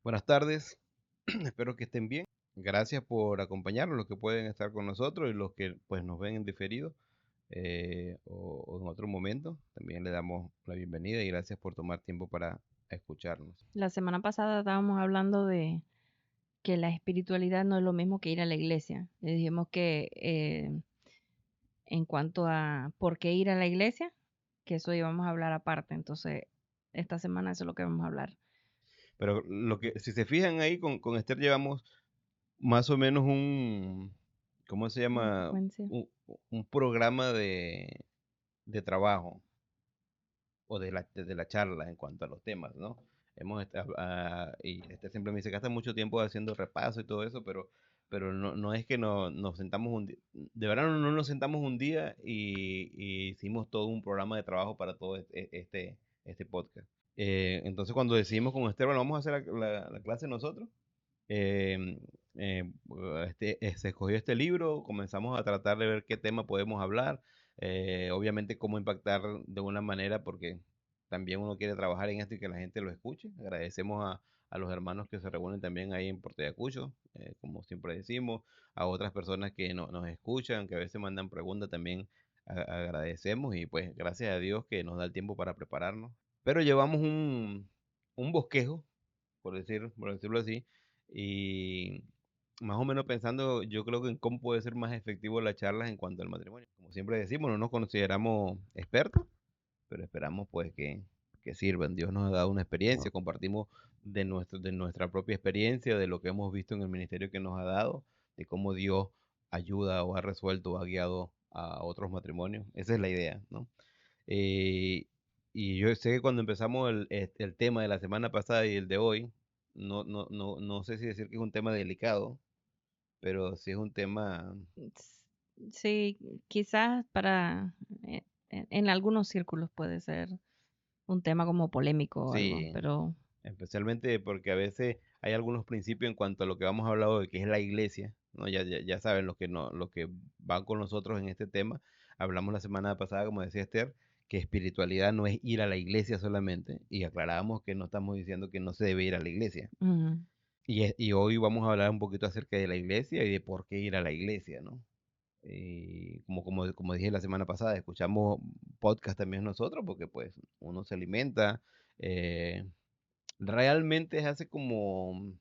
Buenas tardes, espero que estén bien. Gracias por acompañarnos, los que pueden estar con nosotros y los que pues nos ven en diferido o en otro momento. También le damos la bienvenida y gracias por tomar tiempo para escucharnos. La semana pasada estábamos hablando de que la espiritualidad no es lo mismo que ir a la iglesia. Le dijimos que en cuanto a por qué ir a la iglesia, que eso íbamos a hablar aparte. Entonces, esta semana eso es lo que vamos a hablar. Pero si se fijan ahí, con Esther llevamos más o menos ¿cómo se Una llama? secuencia. Un programa de trabajo o de la charla en cuanto a los temas, ¿no? Y este siempre me dice que gasta mucho tiempo haciendo repaso y todo eso, pero no es que nos sentamos un día, de verdad no nos sentamos un día y hicimos todo un programa de trabajo para todo este podcast. Entonces cuando decidimos con Esteban, vamos a hacer la clase nosotros, eh, eh, se escogió este libro, comenzamos a tratar de ver qué tema podemos hablar, obviamente cómo impactar de una manera, porque también uno quiere trabajar en esto y que la gente lo escuche. Agradecemos a los hermanos que se reúnen también ahí en Puerto Ayacucho, como siempre decimos, a otras personas que nos escuchan, que a veces mandan preguntas también. Agradecemos y pues gracias a Dios que nos da el tiempo para prepararnos. Pero llevamos un bosquejo, por decirlo así, y más o menos pensando, yo creo que en cómo puede ser más efectivo las charlas en cuanto al matrimonio. Como siempre decimos, no nos consideramos expertos, pero esperamos pues que sirvan. Dios nos ha dado una experiencia, compartimos de nuestra propia experiencia, de lo que hemos visto en el ministerio que nos ha dado, de cómo Dios ayuda o ha resuelto o ha guiado a otros matrimonios. Esa es la idea, ¿no? Eh, y yo sé que cuando empezamos el tema de la semana pasada y el de hoy, no sé si decir que es un tema delicado, pero sí es un tema, Sí, quizás para en algunos círculos puede ser un tema como polémico o algo, sí, pero especialmente porque a veces hay algunos principios en cuanto a lo que vamos a hablar hoy, que es la iglesia, ¿no? Ya saben los que van con nosotros en este tema. Hablamos la semana pasada, como decía Esther, que espiritualidad no es ir a la iglesia solamente, y aclarábamos que no estamos diciendo que no se debe ir a la iglesia. ujú. Y hoy vamos a hablar un poquito acerca de la iglesia y de por qué ir a la iglesia, ¿no? Como dije la semana pasada, escuchamos podcast también nosotros porque pues uno se alimenta. eh, Realmente es hace como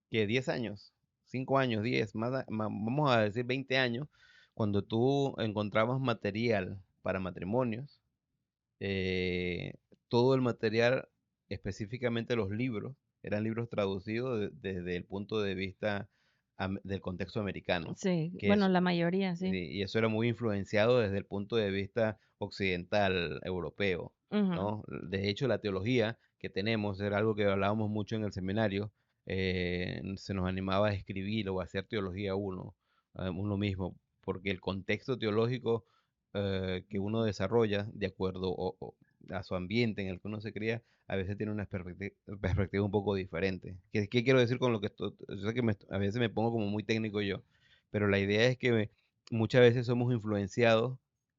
que 10 años, 5 años, 10 vamos a decir 20 años, cuando tú encontrabas material para matrimonios, eh, todo el material, específicamente los libros, eran libros traducidos desde el punto de vista del contexto americano, Sí, que bueno, es, la mayoría, sí. y eso era muy influenciado desde el punto de vista occidental, europeo, Ujú. ¿no? De hecho, la teología que tenemos era algo que hablábamos mucho en el seminario, se nos animaba a escribir o a hacer teología uno mismo, porque el contexto teológico que uno desarrolla de acuerdo a su ambiente en el que uno se cría, a veces tiene una perspectiva un poco diferente. ¿Qué quiero decir con lo que yo sé que a veces me pongo como muy técnico yo, pero la idea es que muchas veces somos influenciados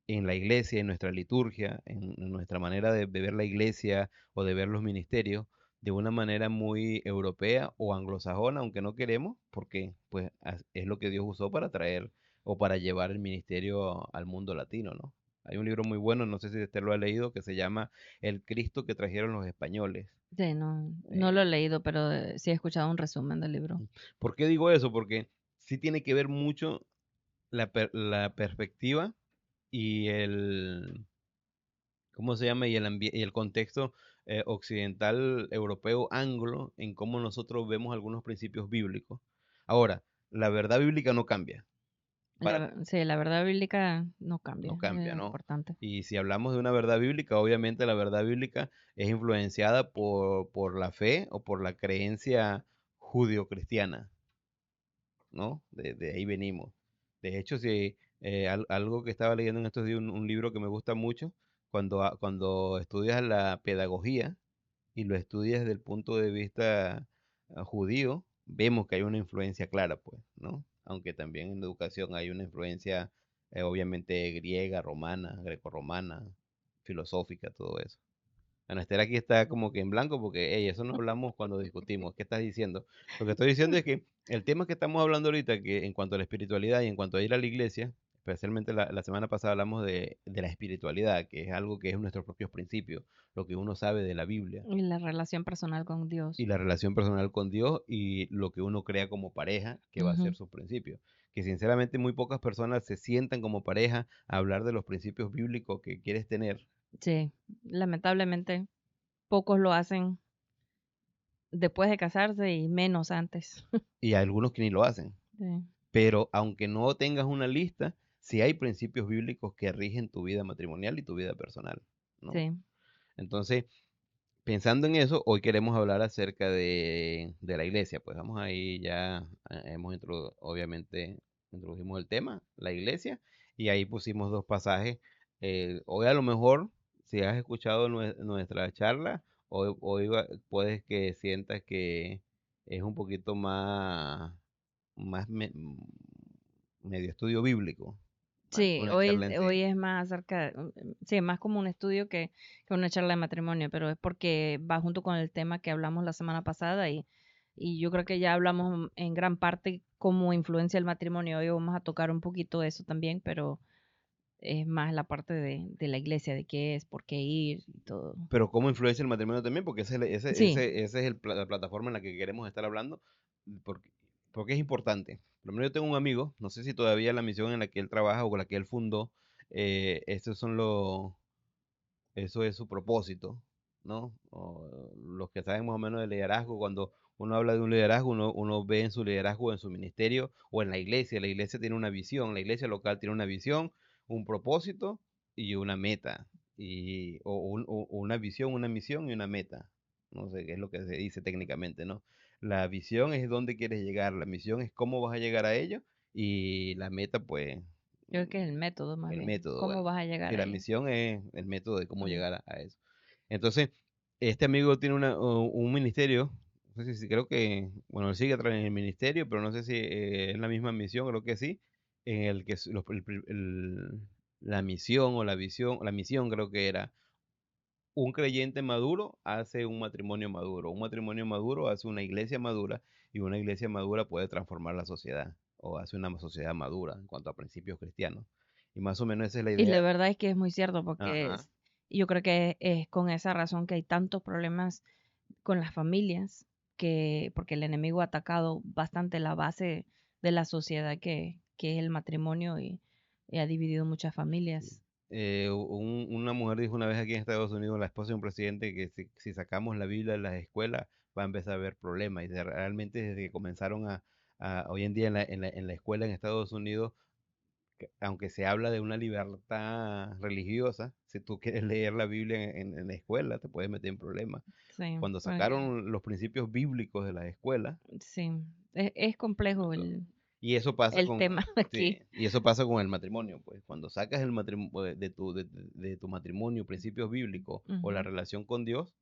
en la iglesia, en nuestra liturgia, en nuestra manera de ver la iglesia o de ver los ministerios de una manera muy europea o anglosajona, aunque no queremos, porque pues es lo que Dios usó para traer o para llevar el ministerio al mundo latino, ¿no? Hay un libro muy bueno, no sé si usted lo ha leído, que se llama El Cristo que trajeron los españoles. Sí, no, no lo he Eh, leído, pero sí he escuchado un resumen del libro. ¿Por qué digo eso? Porque sí tiene que ver mucho la perspectiva y ¿cómo se llama? Y el contexto occidental, europeo, anglo, en cómo nosotros vemos algunos principios bíblicos. Ahora, la verdad bíblica no cambia. Para, Sí, la verdad bíblica no no cambia, cambia, es ¿no? importante. Y si hablamos de una verdad bíblica, obviamente la verdad bíblica es influenciada por la fe o por la creencia judio-cristiana, ¿no? De ahí venimos. De hecho, si algo que estaba leyendo en estos días, un libro que me gusta mucho, cuando estudias la pedagogía y lo estudias desde el punto de vista judío, vemos que hay una influencia clara, pues, ¿no? Aunque también en educación hay una influencia, obviamente, griega, romana, grecorromana, filosófica, todo eso. Ana Esther aquí está como que en blanco porque, hey, eso no hablamos cuando discutimos. ¿Qué estás diciendo? Lo que estoy diciendo es que el tema que estamos hablando ahorita, que en cuanto a la espiritualidad y en cuanto a ir a la iglesia, especialmente la semana pasada hablamos de la espiritualidad, que es algo que es nuestros propios principios, lo que uno sabe de la Biblia Y la relación personal con y Dios. la relación personal con Dios y lo que uno crea como pareja, que va a ser Ujú. sus principios. Que sinceramente muy pocas personas se sientan como pareja a hablar de los principios bíblicos que quieres tener Sí, lamentablemente pocos lo hacen después de casarse y menos antes. y hay algunos que ni lo hacen. Sí, Pero aunque no tengas una lista, sí hay principios bíblicos que rigen tu vida matrimonial y tu vida personal, ¿no? sí, Entonces, pensando en eso, hoy queremos hablar acerca de la iglesia. Pues vamos ahí ya, obviamente introdujimos el tema, la iglesia, y ahí pusimos dos pasajes. Hoy a lo mejor, si has escuchado nuestra charla, puedes que sientas que es un poquito más medio estudio bíblico, más que sí, una hoy, charla en sí. hoy es más acerca, sí, más como un estudio que una charla de matrimonio, pero es porque va junto con el tema que hablamos la semana pasada y yo creo que ya hablamos en gran parte cómo influencia el matrimonio. Hoy vamos a tocar un poquito eso también, pero es más la parte de la iglesia, de qué es, por qué ir y todo. Pero cómo influencia el matrimonio también, porque Sí, ese es la plataforma en la que queremos estar hablando, porque, porque es importante. Por lo menos yo tengo un amigo, no sé si todavía la misión en la que él trabaja o con la que él fundó, estos son eso es su propósito, ¿no? O los que saben más o menos de liderazgo, cuando uno habla de un liderazgo, uno ve en su liderazgo, en su ministerio o en la iglesia tiene una visión, la iglesia local tiene una visión, un propósito y una meta, o una visión, una misión y una meta, no sé qué es lo que se dice técnicamente, ¿no? La visión es dónde quieres llegar, la misión es cómo vas a llegar a ello y la meta, pues, yo creo que es el método más el bien, método, cómo bueno. vas a llegar Si la ahí. misión es el método de cómo Mm, llegar a eso. Entonces, este amigo tiene un ministerio, no sé si creo que, bueno, él sigue en el ministerio, pero no sé si es la misma misión, creo que sí, en el que la misión o la misión creo que era un creyente maduro hace un matrimonio maduro hace una iglesia madura y una iglesia madura puede transformar la sociedad o hace una sociedad madura en cuanto a principios cristianos. Y más o menos esa es la y la idea. verdad es que es muy cierto porque Ajá. yo creo que es con esa razón que hay tantos problemas con las familias, porque el enemigo ha atacado bastante la base de la sociedad que es el matrimonio y ha dividido muchas familias. Una mujer dijo una vez aquí en Estados Unidos, la esposa de un presidente, que si sacamos la Biblia de las escuelas va a empezar a haber problemas. Y realmente desde que comenzaron hoy en día en la escuela en Estados Unidos, aunque se habla de una libertad religiosa, si tú quieres leer la Biblia en la escuela, te puedes meter en problemas. Sí, Cuando porque sacaron los principios bíblicos de las escuelas, sí, es complejo eso- y eso pasa el con, tema sí, aquí. y eso pasa con el matrimonio, pues cuando sacas el matrimonio de tu matrimonio, principios bíblicos o la Ujú. relación con Dios,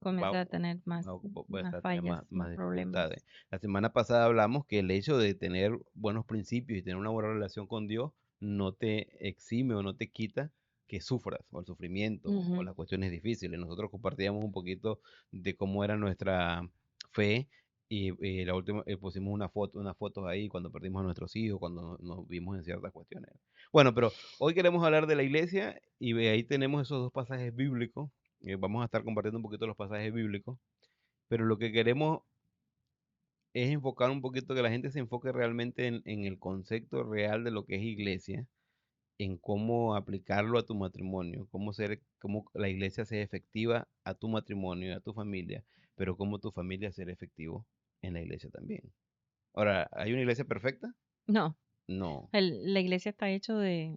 va, Comienza a tener más, puedes más tener fallas, más más dificultades. problemas. La semana pasada hablamos que el hecho de tener buenos principios y tener una buena relación con Dios no te exime o no te quita que sufras, o el sufrimiento, o Ujú. las cuestiones difíciles. Nosotros compartíamos un poquito de cómo era nuestra fe y la última pusimos unas fotos ahí cuando perdimos a nuestros hijos, cuando nos vimos en ciertas cuestiones. Bueno, pero hoy queremos hablar de la iglesia y ahí tenemos esos dos pasajes bíblicos. Vamos a estar compartiendo un poquito los pasajes bíblicos, pero lo que queremos es enfocar un poquito, que la gente se enfoque realmente en el concepto real de lo que es iglesia, en cómo aplicarlo a tu matrimonio, cómo la iglesia sea efectiva a tu matrimonio y a tu familia, pero cómo tu familia será efectivo en la iglesia también. Ahora, ¿hay una iglesia perfecta? No, No. la iglesia está hecho de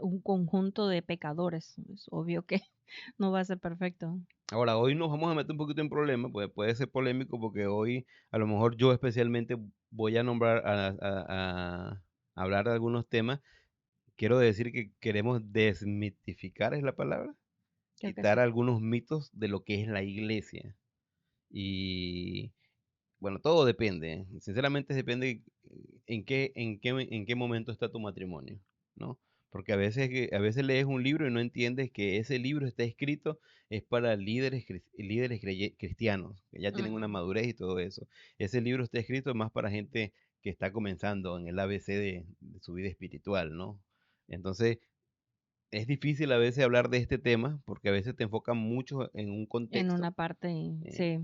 un conjunto de pecadores. Es obvio que no va a ser perfecto. Ahora, hoy nos vamos a meter un poquito en problemas, pues puede ser polémico porque hoy a lo mejor yo especialmente voy a nombrar, a hablar de algunos temas. Quiero decir que queremos desmitificar, es la palabra, Creo que quitar sí. algunos mitos de lo que es la iglesia. Y bueno, todo depende, sinceramente depende en qué momento está tu matrimonio, ¿no? Porque a veces lees un libro y no entiendes que ese libro está escrito es para líderes cristianos, que ya tienen una Ujú. madurez y todo eso. Ese libro está escrito más para gente que está comenzando en el ABC de su vida espiritual, ¿no? Entonces, es difícil a veces hablar de este tema porque a veces te enfocan mucho en un En contexto, una parte, eh, sí.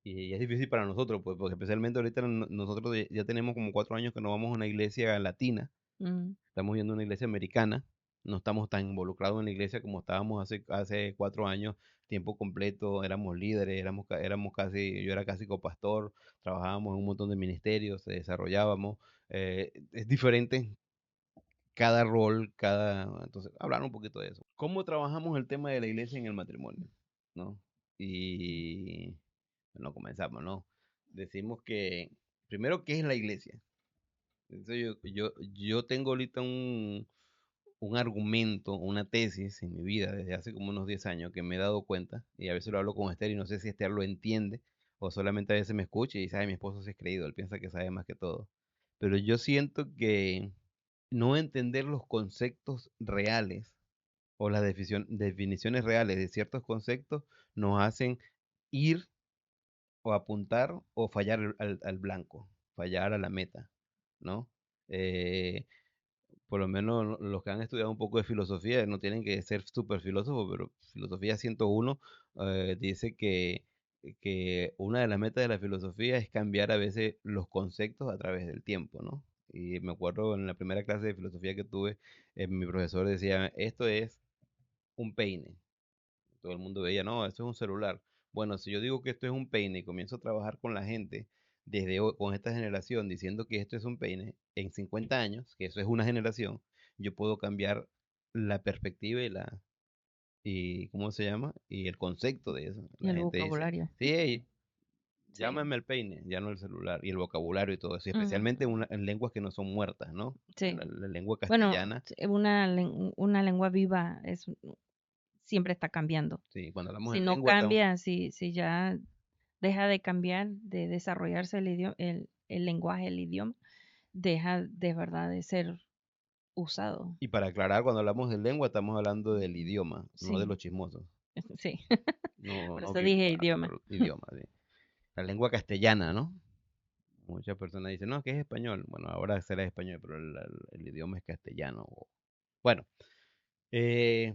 y es difícil para nosotros, pues, porque especialmente ahorita nosotros ya tenemos como 4 años que no vamos a una iglesia latina. Mm. Estamos yendo a una iglesia americana, no estamos tan involucrados en la iglesia como estábamos hace 4 años, tiempo completo, éramos líderes, éramos casi, yo era casi copastor, trabajábamos en un montón de ministerios, desarrollábamos. Es diferente cada rol, entonces, hablar un poquito de eso. ¿Cómo trabajamos el tema de la iglesia en el matrimonio? ¿No? Y bueno, comenzamos, ¿no? Decimos que, primero, ¿qué es la iglesia? Entonces, yo tengo ahorita un argumento, una tesis en mi vida desde hace como unos 10 años que me he dado cuenta, y a veces lo hablo con Esther y no sé si Esther lo entiende o solamente a veces me escucha y dice, ay, mi esposo sí es creído, él piensa que sabe más que todo. Pero yo siento que no entender los conceptos reales o las definiciones reales de ciertos conceptos nos hacen ir o apuntar o fallar al blanco, fallar a la meta, ¿no? Eh, por lo menos los que han estudiado un poco de filosofía, no tienen que ser súper filósofos, pero Filosofía 101 dice que una de las metas de la filosofía es cambiar a veces los conceptos a través del tiempo, ¿no? Y me acuerdo en la primera clase de filosofía que tuve, mi profesor decía, esto es un peine. Todo el mundo veía, no, esto es un celular. Bueno, si yo digo que esto es un peine y comienzo a trabajar con la gente desde hoy, con esta generación, diciendo que esto es un peine, en 50 años, que eso es una generación, yo puedo cambiar la perspectiva y ¿cómo se llama? Y el concepto de eso. Y La el gente dice, vocabulario. sí, hey, Sí. llámame el peine, ya no el celular, y el vocabulario y todo eso, y Ujú. especialmente en lenguas que no son muertas, ¿no? Sí. La lengua Bueno, castellana, una lengua viva siempre está cambiando. sí, cuando hablamos Si en no lengua, cambia, si ya deja de cambiar, de desarrollarse el lenguaje, el idioma, deja de verdad de ser usado. y para aclarar, cuando hablamos de lengua, estamos hablando del idioma, no de Sí, los chismosos. sí. No, Por no eso que dije idioma. idioma, sí. La lengua castellana, ¿no? Muchas personas dicen, no, que es español. Bueno, ahora será español, pero el idioma es castellano. Bueno, eh,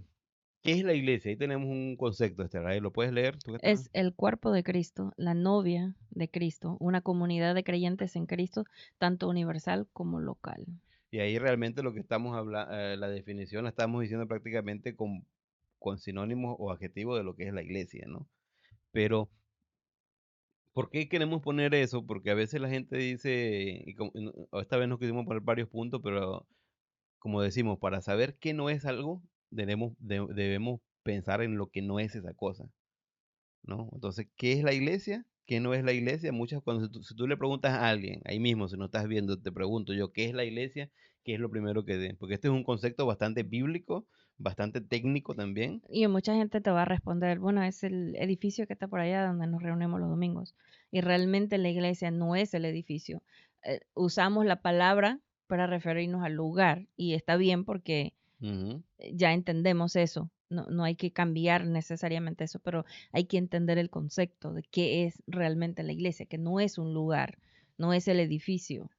¿qué es la iglesia? Ahí tenemos un concepto, Esther. ¿Lo puedes leer? ¿Tú qué estás? Es el cuerpo de Cristo, la novia de Cristo, una comunidad de creyentes en Cristo, tanto universal como local. Y ahí realmente lo que estamos hablando, la definición la estamos diciendo prácticamente con sinónimos o adjetivos de lo que es la iglesia, ¿no? Pero ¿por qué queremos poner eso? Porque a veces la gente dice, esta vez nos quisimos poner varios puntos, pero como decimos, para saber qué no es algo, debemos pensar en lo que no es esa cosa, ¿no? Entonces, ¿qué es la iglesia? ¿Qué no es la iglesia? Si tú le preguntas a alguien, ahí mismo, si no estás viendo, te pregunto yo, ¿qué es la iglesia? ¿Qué es lo primero que den? Porque este es un concepto bastante bíblico, bastante técnico también. Y mucha gente te va a responder, bueno, es el edificio que está por allá donde nos reunimos los domingos. Y realmente la iglesia no es el edificio. Usamos la palabra para referirnos al lugar y está bien porque Ujú. ya entendemos eso. No, no hay que cambiar necesariamente eso, pero hay que entender el concepto de qué es realmente la iglesia, que no es un lugar, no es el edificio.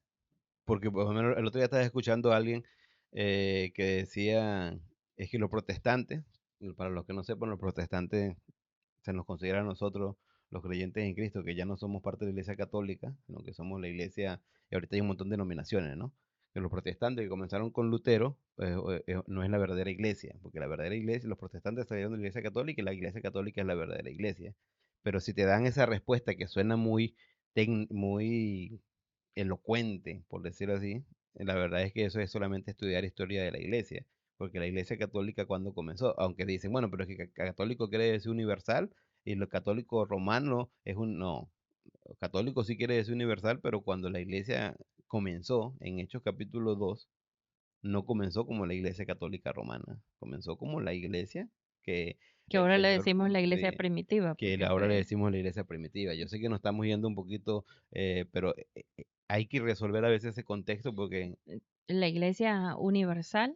Porque por lo menos el otro día estaba escuchando a alguien que decía, es que los protestantes, y para los que no sepan, los protestantes se nos considera a nosotros, los creyentes en Cristo, que ya no somos parte de la iglesia católica, sino que somos la iglesia, y ahorita hay un montón de denominaciones, ¿no? Que los protestantes que comenzaron con Lutero, no es la verdadera iglesia, porque la verdadera iglesia, los protestantes salieron de la iglesia católica y la iglesia católica es la verdadera iglesia. Pero si te dan esa respuesta que suena muy elocuente, por decirlo así, la verdad es que eso es solamente estudiar historia de la iglesia, porque la iglesia católica cuando comenzó, aunque dicen, bueno, pero es que católico quiere decir universal y lo católico romano es no, católico sí quiere decir universal, pero cuando la iglesia comenzó en Hechos capítulo 2 no comenzó como la iglesia católica romana, comenzó como la iglesia que Que el ahora le Señor, decimos la iglesia sí, primitiva, que porque ahora le fue decimos la iglesia primitiva. Yo sé que nos estamos yendo un poquito, pero hay que resolver a veces ese contexto porque la iglesia universal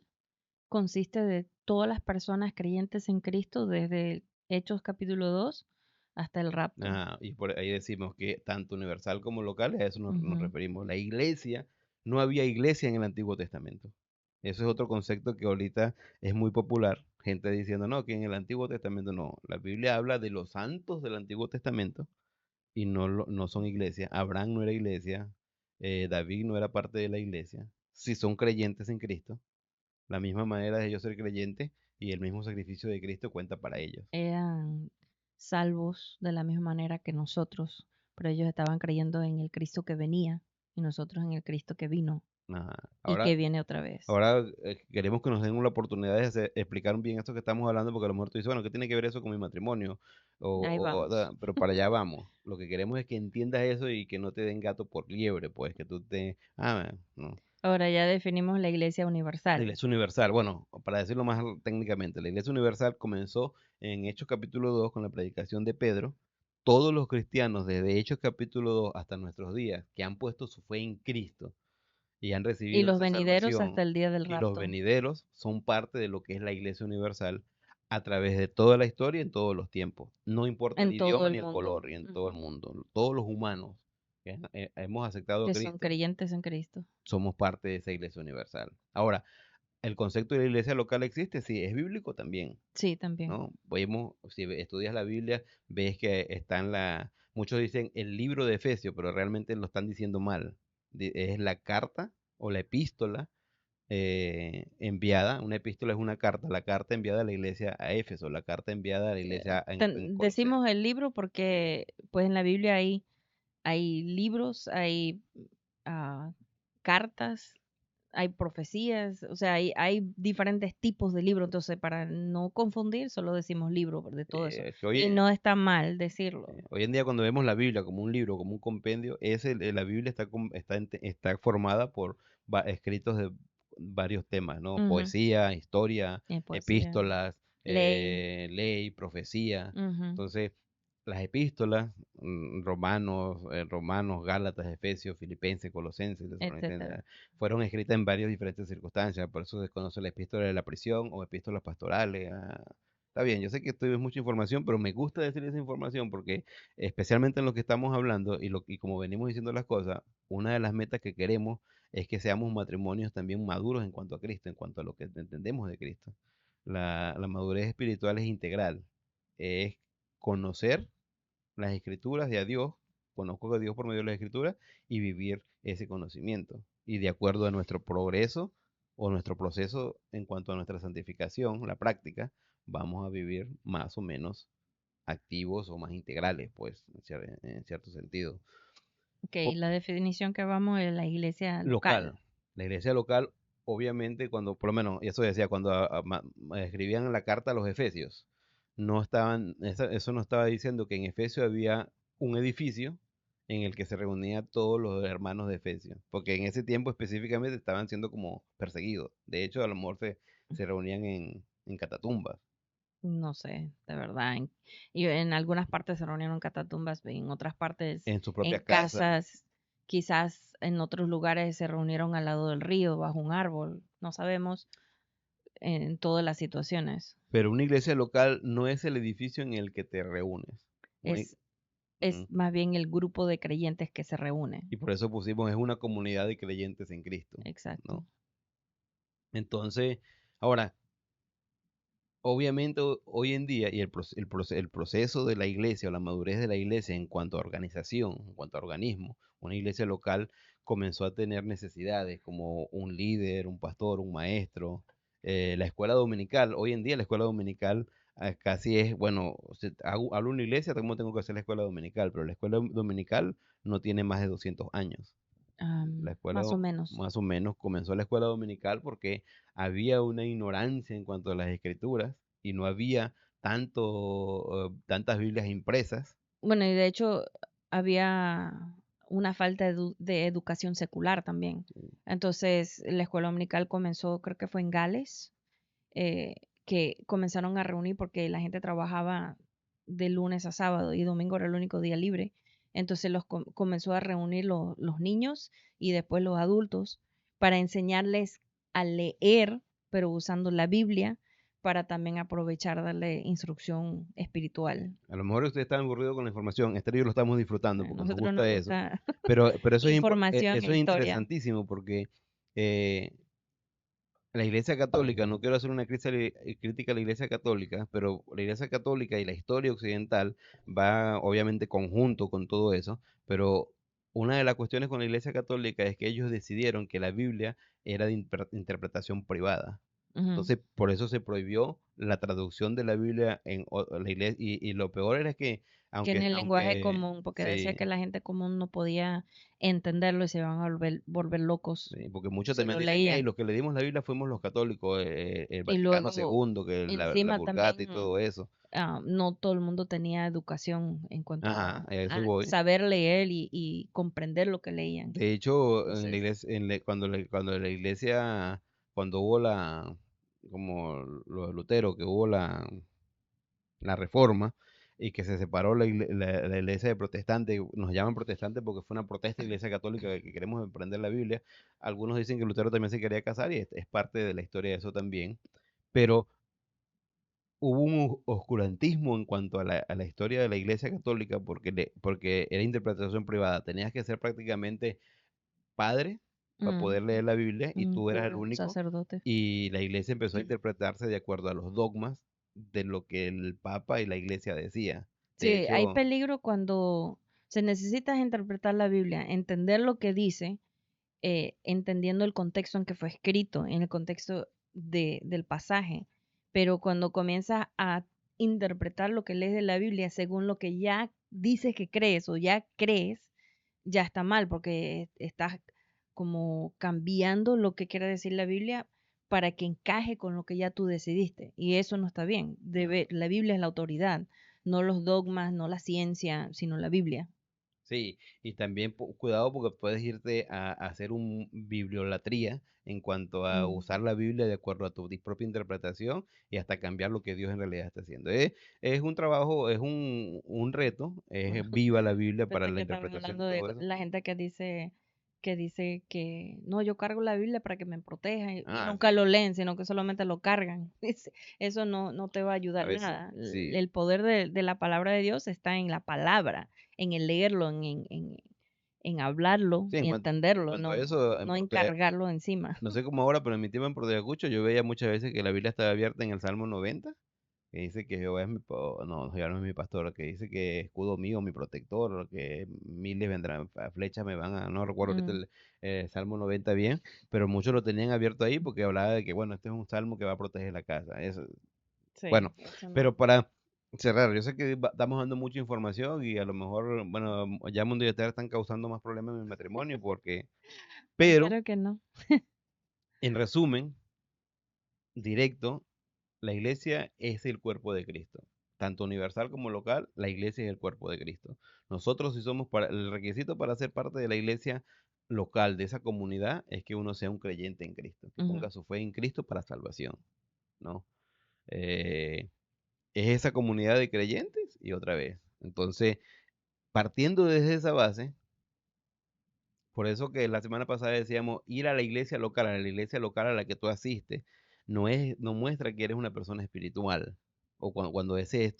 consiste de todas las personas creyentes en Cristo desde Hechos capítulo 2 hasta el rapto. Y por ahí decimos que tanto universal como local, a eso nos Ujú. referimos. La iglesia, no había iglesia en el Antiguo Testamento. Eso es otro concepto que ahorita es muy popular. Gente diciendo, no, que en el Antiguo Testamento no. La Biblia habla de los santos del Antiguo Testamento y no son iglesia. Abraham no era iglesia. David no era parte de la iglesia. Si son creyentes en Cristo, la misma manera de ellos ser creyentes y el mismo sacrificio de Cristo cuenta para ellos. Eran salvos de la misma manera que nosotros, pero ellos estaban creyendo en el Cristo que venía y nosotros en el Cristo que vino Ajá. y que viene otra vez. Ahora queremos que nos den la oportunidad de explicar bien esto que estamos hablando, porque a lo mejor tú dices, bueno, ¿qué tiene que ver eso con mi matrimonio? Ahí vamos. Pero para allá vamos. Lo que queremos es que entiendas eso y que no te den gato por liebre, pues, que tú te... no. Ahora ya definimos la iglesia La universal Iglesia Universal, bueno, para decirlo más técnicamente, la Iglesia Universal comenzó en Hechos capítulo 2 con la predicación de Pedro. Todos los cristianos, desde Hechos capítulo 2 hasta nuestros días, que han puesto su fe en Cristo, y han y recibido los esa venideros hasta salvación, el día del y los rapto, venideros son parte de lo que es la Iglesia Universal a través de toda la historia y en todos los tiempos. No importa el en todo idioma el ni el mundo, color, y en todo el ujú, mundo. Todos los humanos que hemos aceptado a que son Cristo creyentes en Cristo. somos parte de esa Iglesia Universal. Ahora, el concepto de la iglesia local existe, sí, es bíblico también, Sí, también. ¿no? Si estudias la Biblia, ves que está en muchos dicen el libro de Efesios, pero realmente lo están diciendo mal. Es la carta o la epístola enviada. Una epístola es una carta, la carta enviada a la iglesia a Éfeso, la carta enviada a la iglesia en Colosenses. Decimos el libro porque pues en la Biblia hay libros, hay ah, cartas, hay profecías, o sea, hay diferentes tipos de libros, entonces para no confundir solo decimos libro de todo eso. Que Y no está mal decirlo. hoy en día cuando vemos la Biblia como un libro, como un compendio, la Biblia está formada por escritos de varios temas, ¿no? Ujú, Poesía, historia, poesía, epístolas, ley. ley, profecía. Ujú, Entonces, las epístolas, Romanos, Gálatas, Efesios, Filipenses, Colosenses, Tesalonicenses, etcétera. fueron escritas en varias diferentes circunstancias. Por eso se conoce la epístola de la prisión o epístolas pastorales. Está bien, yo sé que esto es mucha información, pero me gusta decir esa información porque especialmente en lo que estamos hablando y como venimos diciendo las cosas, una de las metas que queremos es que seamos matrimonios también maduros en cuanto a Cristo, en cuanto a lo que entendemos de Cristo. La madurez espiritual es integral, es conocer las escrituras de a Dios, conozco a Dios por medio de las escrituras y vivir ese conocimiento. Y de acuerdo a nuestro progreso o nuestro proceso en cuanto a nuestra santificación, la práctica, vamos a vivir más o menos activos o más integrales, pues, en cierto sentido. Ok, O- la definición que vamos es la iglesia local. Local. La iglesia local, obviamente, cuando, por lo menos, eso decía, cuando escribían la carta a los Efesios, no estaban, eso no estaba diciendo que en Efesio había un edificio en el que se reunían todos los hermanos de Efesios, porque en ese tiempo específicamente estaban siendo como perseguidos. De hecho, a lo mejor se reunían en catatumbas, No sé, de verdad. Y en algunas partes se reunieron en catatumbas, en otras partes en su en propia casa. casas, quizás en otros lugares se reunieron al lado del río, bajo un árbol. No sabemos en todas las situaciones. Pero una iglesia local no es el edificio en el que te reúnes. Una Es, es más bien el grupo de creyentes que se reúne. Y por eso pusimos, es una comunidad de creyentes en Cristo, Exacto. ¿no? Entonces, ahora, obviamente hoy en día, y el proceso de la iglesia o la madurez de la iglesia en cuanto a organización, en cuanto a organismo, una iglesia local comenzó a tener necesidades como un líder, un pastor, un maestro, la escuela dominical. Hoy en día la escuela dominical casi es, bueno, si hablo una iglesia, también tengo que hacer la escuela dominical, pero la escuela dominical no tiene más de 200 años. La escuela, Más o menos. más o menos, comenzó la escuela dominical porque había una ignorancia en cuanto a las escrituras y no había tantas Biblias impresas. Bueno, y de hecho había una falta de educación secular también. Entonces, la escuela dominical comenzó, creo que fue en Gales, eh, que comenzaron a reunir porque la gente trabajaba de lunes a sábado y domingo era el único día libre. Entonces comenzó a reunir los niños y después los adultos para enseñarles a leer pero usando la Biblia para también aprovechar darle instrucción espiritual. A lo mejor ustedes están aburridos con la información, este yo lo estamos disfrutando porque nos Nosotros nos gusta eso, gusta pero información eso e es historia. interesantísimo porque eh, la Iglesia Católica, no quiero hacer una crítica a la Iglesia Católica, pero la Iglesia Católica y la historia occidental va obviamente conjunto con todo eso, pero una de las cuestiones con la Iglesia Católica es que ellos decidieron que la Biblia era de interpretación privada. Ujú. Entonces, por eso se prohibió la traducción de la Biblia la iglesia, y lo peor era que, Que en el lenguaje aunque, común, porque decía que sí, la gente común no podía entenderlo y se iban a volver locos sí, porque muchos si también lo dicen que "Hey, leían. los que le dimos la Biblia fuimos los católicos, el Y Vaticano luego, II, que la encima también, Vulgata y todo eso". no todo el mundo tenía educación en cuanto Ajá, a eso a voy. saber leer y comprender lo que leían. De hecho, en la Entonces, iglesia, cuando la iglesia, cuando hubo como lo de Lutero, que hubo la reforma y que se separó la iglesia de protestantes, nos llaman protestantes porque fue una protesta de iglesia católica de que queremos aprender la Biblia. Algunos dicen que Lutero también se quería casar y es parte de la historia de eso también, pero hubo un oscurantismo en cuanto a la historia de la iglesia católica porque era interpretación privada. Tenías que ser prácticamente padre para poder leer la Biblia y tú eras el full único, sacerdote. y la iglesia empezó a interpretarse de acuerdo a los dogmas de lo que el papa y la iglesia decía. De Sí, hay hecho, peligro cuando se necesita interpretar la Biblia, entender lo que dice, entendiendo el contexto en que fue escrito, en el contexto del pasaje. Pero cuando comienzas a interpretar lo que lees de la Biblia según lo que ya dices que crees o ya crees, ya está mal, porque estás como cambiando lo que quiere decir la Biblia para que encaje con lo que ya tú decidiste. Y eso no está bien. La Biblia es la autoridad, no los dogmas, no la ciencia, sino la Biblia. sí, y también cuidado porque puedes irte a hacer un bibliolatría en cuanto a Mm. usar la Biblia de acuerdo a tu propia interpretación y hasta cambiar lo que Dios en realidad está haciendo. Es un trabajo, es un reto, es viva la Biblia para Pensé la que estaban interpretación y hablando de todo eso. la gente que dice que no, yo cargo la Biblia para que me proteja y Ah, nunca sí, lo leen, sino que solamente lo cargan. Eso no te va a a ayudar veces, nada. sí. El poder de la palabra de Dios está en la palabra, en el leerlo, en hablarlo Sí, y en entenderlo, cuanto a no, eso, no encargarlo encima. no sé cómo ahora, pero en mi tiempo en Ayacucho yo veía muchas veces que la Biblia estaba abierta en el Salmo 90, que dice que Jehová es no, Jehová no es mi pastor, que dice que escudo mío, mi protector, que miles vendrán, flechas me van a, no recuerdo ahorita Mm, el Salmo 90 bien, pero muchos lo tenían abierto ahí porque hablaba de que, bueno, este es un salmo que va a proteger la casa. sí, Bueno, eso pero no. para cerrar, yo sé que estamos dando mucha información y a lo mejor, bueno, ya Mundo y Eterno están causando más problemas en mi matrimonio pero Espero que no. en resumen, directo, la iglesia es el cuerpo de Cristo. Tanto universal como local, la iglesia es el cuerpo de Cristo. Nosotros si somos el requisito para ser parte de la iglesia local de esa comunidad es que uno sea un creyente en Cristo, que Ujú. ponga su fe en Cristo para salvación, ¿no? Eh, es esa comunidad de creyentes y otra vez. Entonces, partiendo desde esa base, por eso que la semana pasada decíamos, ir a la iglesia local, a la iglesia local a la que tú asistes, no muestra que eres una persona espiritual, o cuando ese es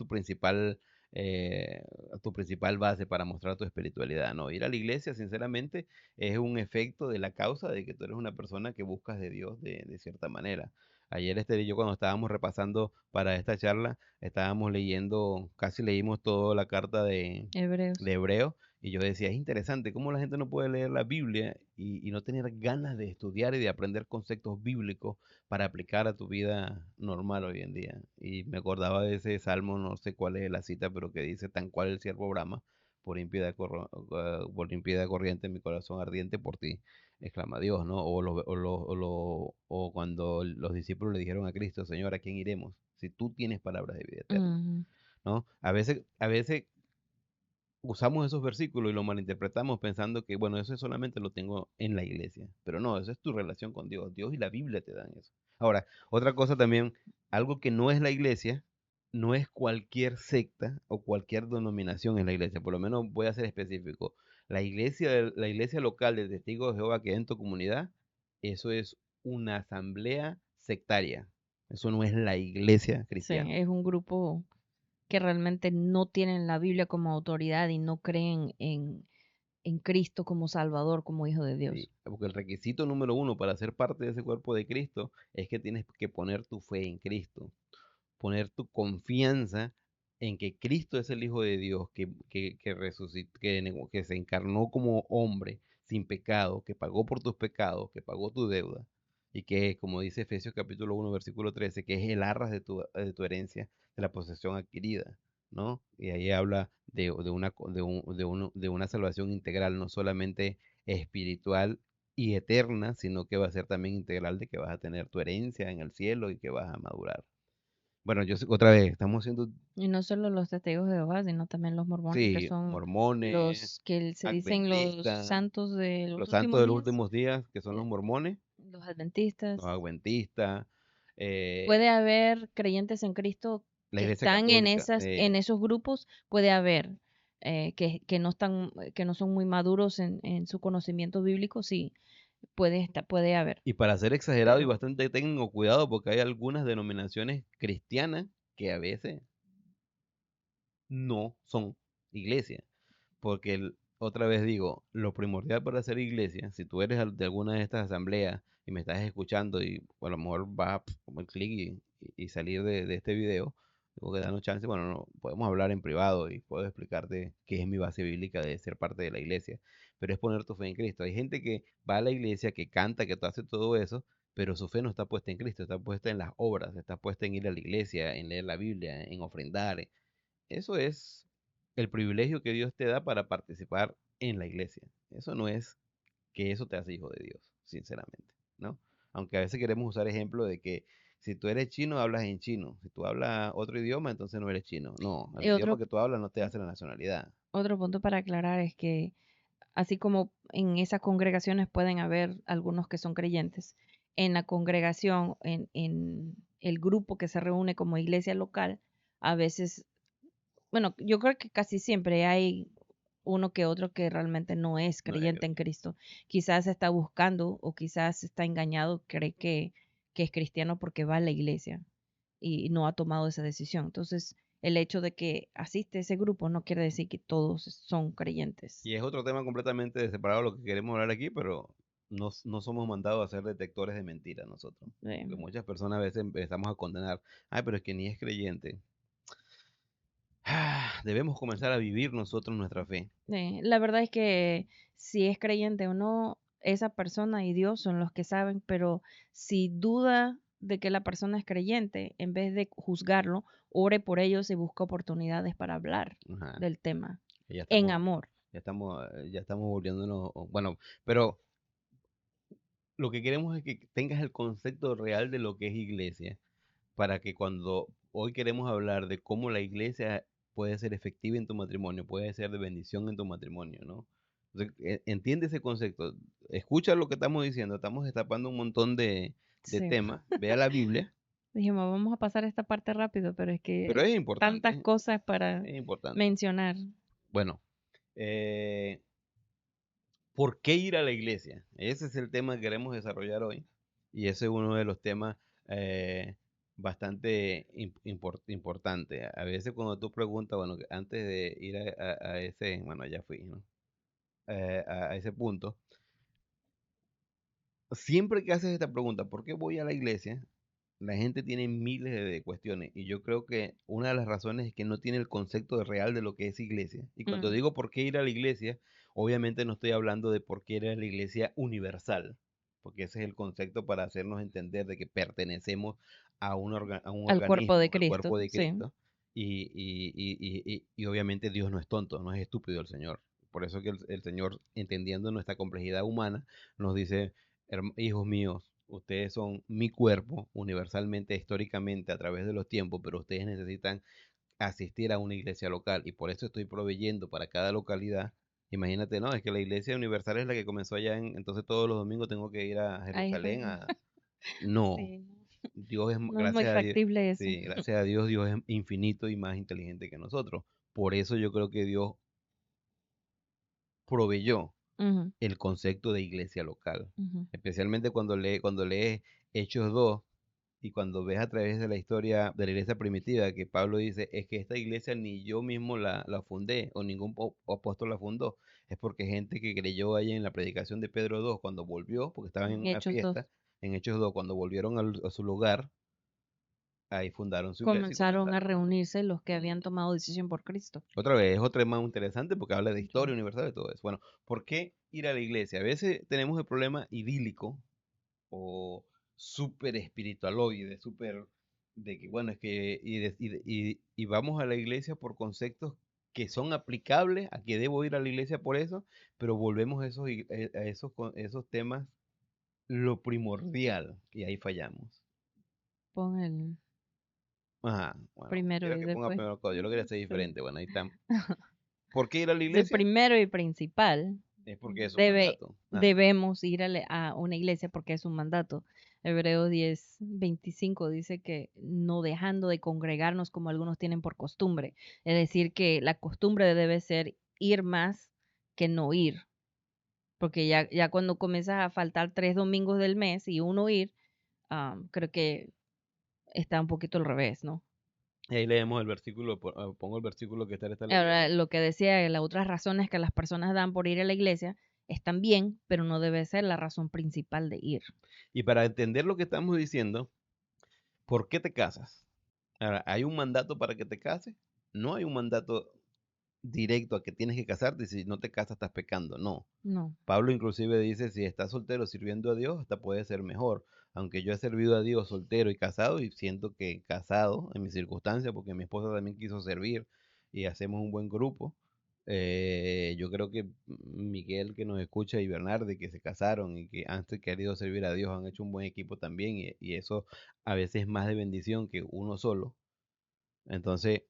eh, tu principal base para mostrar tu espiritualidad. No, ir a la iglesia, sinceramente, es un efecto de la causa de que tú eres una persona que buscas de Dios de cierta manera. Ayer y yo cuando estábamos repasando para esta charla, estábamos leyendo, casi leímos toda la carta Hebreos. de Hebreo, y yo decía, es interesante cómo la gente no puede leer la Biblia y no tener ganas de estudiar y de aprender conceptos bíblicos para aplicar a tu vida normal hoy en día. Y me acordaba de ese salmo, no sé cuál es la cita, pero que dice, tan cual el siervo brama, por impiedad corriente en mi corazón ardiente por ti, exclama Dios, ¿no? O cuando los discípulos le dijeron a Cristo, Señor, ¿a quién iremos? Si tú tienes palabras de vida eterna, Ujú. ¿no? A veces usamos esos versículos y lo malinterpretamos pensando que, bueno, eso solamente lo tengo en la iglesia. Pero no, eso es tu relación con Dios. Dios y la Biblia te dan eso. Ahora, otra cosa también, algo que no es la iglesia, no es cualquier secta o cualquier denominación en la iglesia. Por lo menos voy a ser específico. La iglesia local de Testigos de Jehová que hay en tu comunidad, eso es una asamblea sectaria. Eso no es la iglesia Sí, cristiana. es un grupo que realmente no tienen la Biblia como autoridad y no creen en Cristo como Salvador, como Hijo de Sí, Dios. porque el requisito número uno para ser parte de ese cuerpo de Cristo es que tienes que poner tu fe en Cristo, poner tu confianza en que Cristo es el Hijo de Dios, que resucitó, que se encarnó como hombre sin pecado, que pagó por tus pecados, que pagó tu deuda, y que, como dice Efesios capítulo 1 versículo 13, que es el arras de tu herencia, de la posesión adquirida, ¿no? Y ahí habla de una salvación integral, no solamente espiritual y eterna, sino que va a ser también integral, de que vas a tener tu herencia en el cielo y que vas a madurar. Bueno, otra vez, estamos haciendo, Y no solo los testigos de Jehová, sino también los mormones, que sí, son mormones, los que se dicen los adventistas, santos de los los santos últimos de los días, últimos días, que son los eh, mormones, los los adventistas. adventistas, Puede eh, haber creyentes en Cristo la que iglesia están en católica. esas, en esos grupos, puede haber que no están, que no son muy maduros en su conocimiento bíblico, sí, puede haber. Y para ser exagerado y Pero bastante técnico, cuidado, porque hay algunas denominaciones cristianas que a veces no son iglesia. Porque otra vez digo, lo primordial para ser iglesia, si tú eres de alguna de estas asambleas y me estás escuchando y a lo mejor vas a poner clic y salir de este video, tengo que darnos chance, bueno, no, podemos hablar en privado y puedo explicarte qué es mi base bíblica de ser parte de la iglesia, pero es poner tu fe en Cristo. Hay gente que va a la iglesia, que canta, que hace todo eso, pero su fe no está puesta en Cristo, está puesta en las obras, está puesta en ir a la iglesia, en leer la Biblia, en ofrendar. Eso es el privilegio que Dios te da para participar en la iglesia. Eso no es que eso te hace hijo de Dios, sinceramente, ¿no? Aunque a veces queremos usar ejemplo de que si tú eres chino, hablas en chino. Si tú hablas otro idioma, entonces no eres chino. No, el y idioma que tú hablas no te hace la nacionalidad. otro punto para aclarar es que así como en esas congregaciones pueden haber algunos que son creyentes, en la congregación, en el grupo que se reúne como iglesia local, a veces, bueno, yo creo que casi siempre hay uno que otro que realmente no es No es- creyente en Cristo. Quizás está buscando o quizás está engañado, cree que es cristiano porque va a la iglesia y no ha tomado esa decisión. Entonces, el hecho de que asiste ese grupo no quiere decir que todos son creyentes. Y es otro tema completamente separado de lo que queremos hablar aquí, pero no somos mandados a ser detectores de mentiras nosotros. Porque Eh, muchas personas a veces empezamos a condenar, ay, pero es que ni es creyente. Debemos comenzar a vivir nosotros nuestra fe. La verdad es que si es creyente o no, esa persona y Dios son los que saben, pero si duda de que la persona es creyente, en vez de juzgarlo, ore por ellos y busque oportunidades para hablar Ajá. del tema Y ya en estamos, amor. ya estamos volviéndonos, bueno, pero lo que queremos es que tengas el concepto real de lo que es iglesia, para que cuando hoy queremos hablar de cómo la iglesia puede ser efectiva en tu matrimonio, puede ser de bendición en tu matrimonio, ¿no? Entonces, entiende ese concepto, escucha lo que estamos diciendo, estamos destapando un montón de Sí, temas, vea la Biblia, dijimos, vamos a pasar esta parte rápido, pero es pero que es tantas importante, cosas para es importante. mencionar. Bueno, eh, ¿por qué ir a la iglesia? Ese es el tema que queremos desarrollar hoy. Y ese es uno de los temas eh, bastante importantes. A veces cuando tú preguntas, bueno, antes de ir a ese, bueno, ya fui, ¿no? A ese punto, siempre que haces esta pregunta, ¿por qué voy a la iglesia? La gente tiene miles de cuestiones y yo creo que una de las razones es que no tiene el concepto real de lo que es iglesia. Y cuando Mm, digo por qué ir a la iglesia, obviamente no estoy hablando de por qué ir a la iglesia universal, porque ese es el concepto para hacernos entender de que pertenecemos a un al cuerpo de organismo, al Cristo, cuerpo de sí. Cristo. Y obviamente Dios no es tonto, no es estúpido el Señor. Por eso que el Señor, entendiendo nuestra complejidad humana, nos dice, hijos míos, ustedes son mi cuerpo universalmente, históricamente, a través de los tiempos, pero ustedes necesitan asistir a una iglesia local y por eso estoy proveyendo para cada localidad. Imagínate, no, es que la iglesia universal es la que comenzó allá entonces todos los domingos tengo que ir a Ay, Jerusalén No, sí, Dios es, no es muy gracias a Dios, factible eso. sí, gracias a Dios, Dios es infinito y más inteligente que nosotros. Por eso yo creo que Dios proveyó Ujú, el concepto de iglesia local. ujú. Especialmente cuando lees Hechos 2. Y cuando ves a través de la historia de la iglesia primitiva, que Pablo dice, es que esta iglesia ni yo mismo la fundé, o ningún apóstol la fundó, es porque gente que creyó ahí en la predicación de Pedro 2 cuando volvió, porque estaban en En una Hechos 2, fiesta, en Hechos 2 cuando volvieron a su lugar, ahí fundaron su iglesia y comenzaron a comenzaron. reunirse los que habían tomado decisión por Cristo. Otra vez, es otro tema interesante porque habla de Okay. historia universal y todo eso. Bueno, ¿por qué ir a la iglesia? A veces tenemos el problema idílico o súper espiritualoide, súper de que, bueno, es que, y vamos a la iglesia por conceptos que son aplicables a que debo ir a la iglesia por eso, pero volvemos a esos temas lo primordial y ahí fallamos. Pon el Ajá, bueno, primero quiero y que ponga después. primero el código, yo lo quería hacer Sí. diferente, bueno, ahí está. ¿Por qué ir a la El iglesia? primero y principal, Es porque es un debe, mandato. Ajá. debemos ir a una iglesia porque es un mandato. Hebreos 10:25 dice que no dejando de congregarnos como algunos tienen por costumbre. Es decir, que la costumbre debe ser ir más que no ir. Porque ya cuando comienzas a faltar 3 domingos del mes y uno ir, creo que está un poquito al revés, ¿no? Y ahí leemos el versículo, pongo el versículo que está en esta lectura. Ahora, lo que decía, las otras razones que las personas dan por ir a la iglesia están bien, pero no debe ser la razón principal de ir. Y para entender lo que estamos diciendo, ¿por qué te casas? Ahora, ¿hay un mandato para que te cases? No hay un mandato directo a que tienes que casarte y si no te casas estás pecando, no. No. Pablo inclusive dice, si estás soltero sirviendo a Dios, hasta puede ser mejor. Aunque yo he servido a Dios soltero y casado y siento que casado en mis circunstancias, porque mi esposa también quiso servir y hacemos un buen grupo. Yo creo que Miguel que nos escucha y Bernardo que se casaron y que han querido servir a Dios han hecho un buen equipo también y eso a veces es más de bendición que uno solo. Entonces,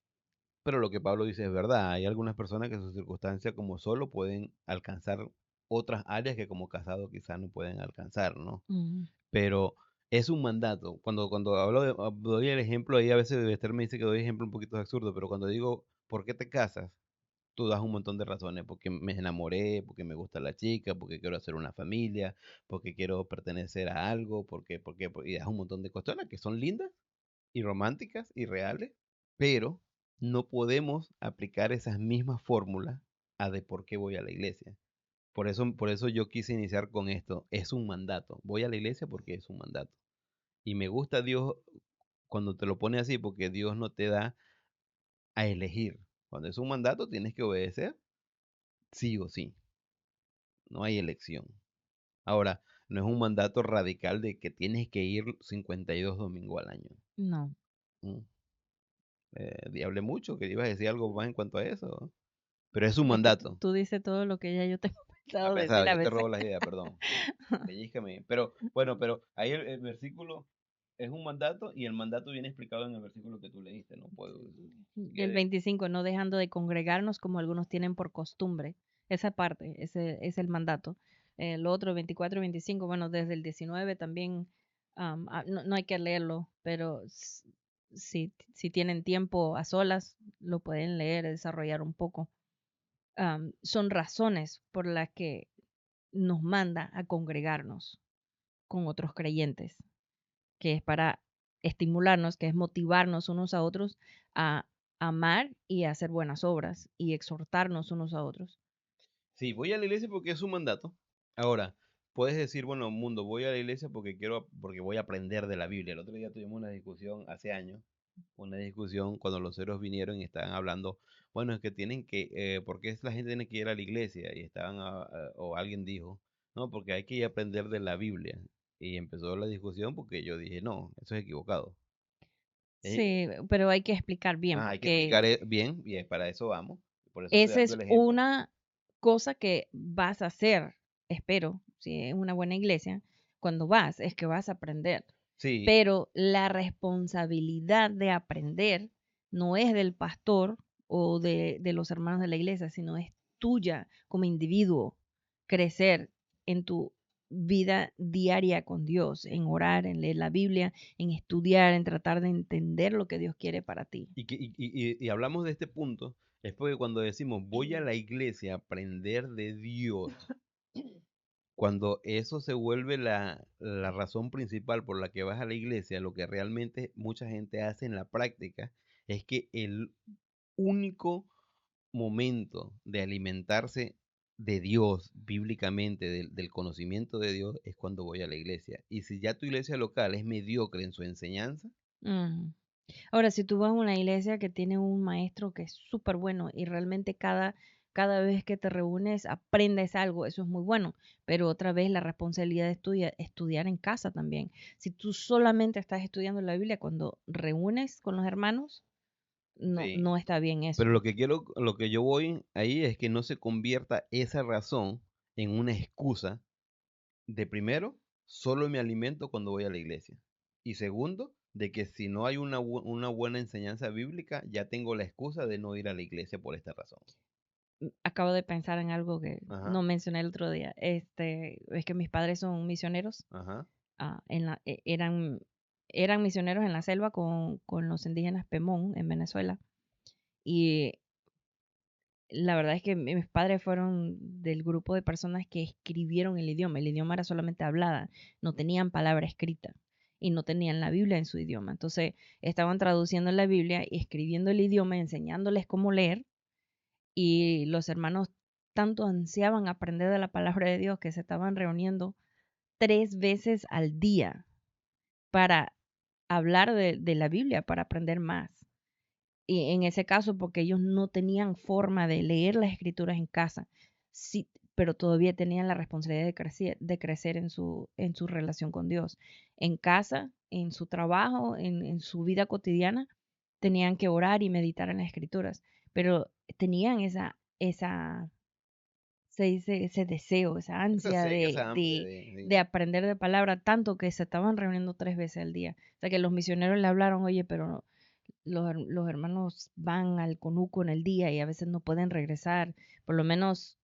pero lo que Pablo dice es verdad, hay algunas personas que sus circunstancias como solo pueden alcanzar otras áreas que como casado quizás no pueden alcanzar, ¿no? Mm, Pero es un mandato. Cuando hablo doy el ejemplo, ahí a veces Esther me dice que doy ejemplo un poquito absurdo, pero cuando digo, ¿por qué te casas? Tú das un montón de razones, porque me enamoré, porque me gusta la chica, porque quiero hacer una familia, porque quiero pertenecer a algo, y das un montón de cuestiones que son lindas y románticas y reales, pero no podemos aplicar esas mismas fórmulas a de por qué voy a la iglesia. Por eso yo quise iniciar con esto. Es un mandato. Voy a la iglesia porque es un mandato. Y me gusta Dios cuando te lo pone así, porque Dios no te da a elegir. Cuando es un mandato, tienes que obedecer sí o sí. No hay elección. Ahora, no es un mandato radical de que tienes que ir 52 domingos al año. no. Mm. Hablé mucho, que ibas a decir algo más en cuanto a eso. Pero es un Es que mandato. tú dices todo lo que ya yo tengo Ha pensado decir pensado, a yo te veces. robo las ideas, perdón. Pellízcame. Pero bueno, pero ahí el versículo es un mandato y el mandato viene explicado en el versículo que tú leíste, ¿no? Puedo, si El quieres. 25, no dejando de congregarnos como algunos tienen por costumbre. Esa parte, ese es el mandato. El otro, 24 y 25, bueno, desde el 19 también, no hay que leerlo, pero si tienen tiempo a solas, lo pueden leer, desarrollar un poco. Son razones por las que nos manda a congregarnos con otros creyentes, que es para estimularnos, que es motivarnos unos a otros a amar y a hacer buenas obras y exhortarnos unos a otros. Sí, voy a la iglesia porque es un mandato. Ahora, puedes decir, bueno, mundo, voy a la iglesia porque voy a aprender de la Biblia. El otro día tuvimos una discusión hace años, una discusión cuando los ceros vinieron y estaban hablando, bueno, es que ¿por qué la gente tiene que ir a la iglesia? Y o alguien dijo, no, porque hay que ir a aprender de la Biblia. Y empezó la discusión porque yo dije, no, eso es equivocado. Eh, Sí, pero hay que explicar bien, hay que porque explicar bien y para eso vamos. Por eso estoy esa dando es el ejemplo. una cosa que vas a hacer, espero, si es una buena iglesia, cuando vas, es que vas a aprender. Sí, Pero la responsabilidad de aprender no es del pastor o de los hermanos de la iglesia, sino es tuya como individuo, crecer en tu vida diaria con Dios, en orar, en leer la Biblia, en estudiar, en tratar de entender lo que Dios quiere para ti. y hablamos de este punto, es porque cuando decimos voy a la iglesia a aprender de Dios, cuando eso se vuelve la razón principal por la que vas a la iglesia, lo que realmente mucha gente hace en la práctica es que el único momento de alimentarse de Dios bíblicamente, del conocimiento de Dios, es cuando voy a la iglesia. Y si ya tu iglesia local es mediocre en su enseñanza, Ujú. Ahora, si tú vas a una iglesia que tiene un maestro que es súper bueno y realmente cada vez que te reúnes aprendes algo, eso es muy bueno, pero otra vez la responsabilidad de estudiar en casa también. Si tú solamente estás estudiando la Biblia cuando reúnes con los hermanos, no, sí. no está bien Pero eso. lo que yo voy ahí es que no se convierta esa razón en una excusa de primero, solo me alimento cuando voy a la iglesia. Y segundo, de que si no hay una buena enseñanza bíblica, ya tengo la excusa de no ir a la iglesia por esta razón. Acabo de pensar en algo que Ajá, no mencioné el otro día. Es que mis padres son misioneros, ajá. eran misioneros en la selva con los indígenas Pemón en Venezuela. Y la verdad es que mis padres fueron del grupo de personas que escribieron el idioma. El idioma era solamente hablada, no tenían palabra escrita y no tenían la Biblia en su idioma. Entonces estaban traduciendo la Biblia y escribiendo el idioma, enseñándoles cómo leer, y los hermanos tanto ansiaban aprender de la palabra de Dios que se estaban reuniendo 3 veces al día para hablar de la Biblia, para aprender más. Y en ese caso, porque ellos no tenían forma de leer las escrituras en casa, sí, pero todavía tenían la responsabilidad de crecer en su relación con Dios. En casa, en su trabajo, en su vida cotidiana, tenían que orar y meditar en las escrituras, pero tenían se dice, ese deseo, esa Esa ansia sed, esa hambre de aprender de palabra, tanto que se estaban reuniendo 3 veces al día. O sea que los misioneros le hablaron, oye, pero los hermanos van al conuco en el día y a veces no pueden regresar. Por lo menos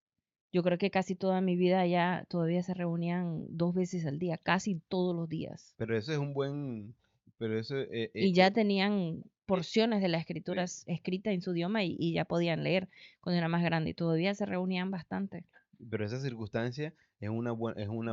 yo creo que casi toda mi vida ya todavía se reunían 2 veces al día, casi todos los días. pero ese es un buen, pero eso, Y ya tenían eh, porciones de las sí. escrituras escritas en su idioma y ya podían leer cuando era más grande. Y todavía se reunían bastante. Pero esa circunstancia es una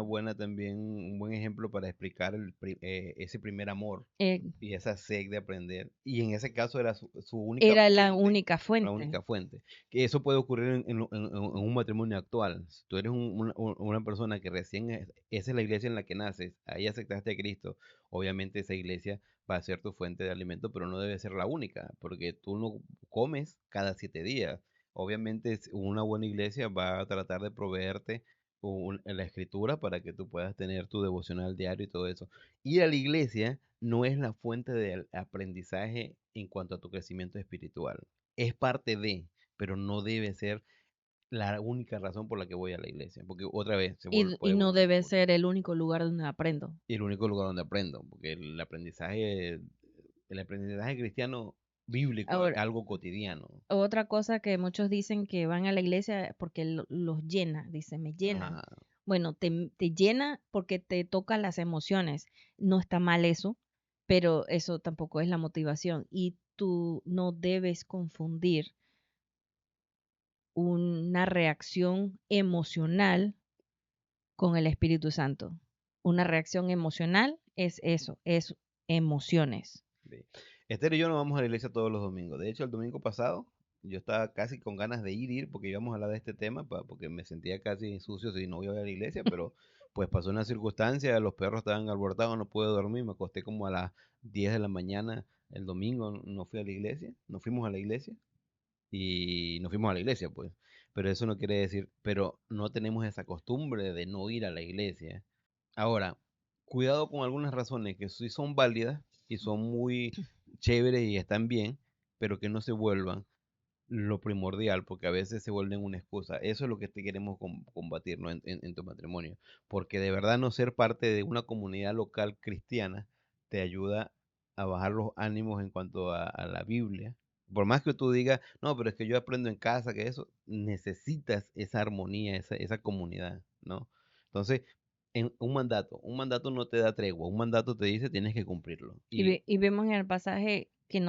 buena también, un buen ejemplo para explicar ese primer amor Eh, y esa sed de aprender. Y en ese caso era su única Era la fuente, única la fuente. única fuente. Que eso puede ocurrir en un matrimonio actual. Si tú eres una persona que recién, esa es la iglesia en la que naces, ahí aceptaste a Cristo, obviamente esa iglesia va a ser tu fuente de alimento, pero no debe ser la única, porque tú no comes cada 7 días. Obviamente una buena iglesia va a tratar de proveerte en la escritura para que tú puedas tener tu devocional diario y todo eso. Ir a la iglesia no es la fuente del aprendizaje en cuanto a tu crecimiento espiritual. Es parte de, pero no debe ser la única razón por la que voy a la iglesia, porque otra vez Y puede no volver un debe negocio. ser el único lugar donde aprendo. Y el único lugar donde aprendo, porque el aprendizaje cristiano bíblico es Ahora, algo cotidiano. otra cosa que muchos dicen que van a la iglesia porque los llena, dice, me llenan. Ajá. Bueno, te llena porque te toca las emociones. No está mal eso, pero eso tampoco es la motivación. Y tú no debes confundir una reacción emocional con el Espíritu Santo. Una reacción emocional es eso, es emociones. Sí. Esther y yo no vamos a la iglesia todos los domingos. De hecho, el domingo pasado yo estaba casi con ganas de ir porque íbamos a hablar de este tema, porque me sentía casi sucio si no iba a la iglesia, pero pues pasó una circunstancia, los perros estaban alborotados, no pude dormir, me acosté como a las 10 de la mañana el domingo, no fui a la iglesia, no fuimos a la iglesia y no fuimos a la iglesia, pues. Pero eso no quiere decir, pero no tenemos esa costumbre de no ir a la iglesia. Ahora, cuidado con algunas razones que sí son válidas y son muy chéveres y están bien, pero que no se vuelvan lo primordial, porque a veces se vuelven una excusa. Eso es lo que te queremos combatir, ¿no? en tu matrimonio. Porque de verdad no ser parte de una comunidad local cristiana te ayuda a bajar los ánimos en cuanto a la Biblia. Por más que tú digas, no, pero es que yo aprendo en casa, que eso, necesitas esa armonía, esa comunidad, ¿no? Entonces, un mandato no te da tregua, un mandato te dice tienes que cumplirlo. Y Y vemos en el pasaje que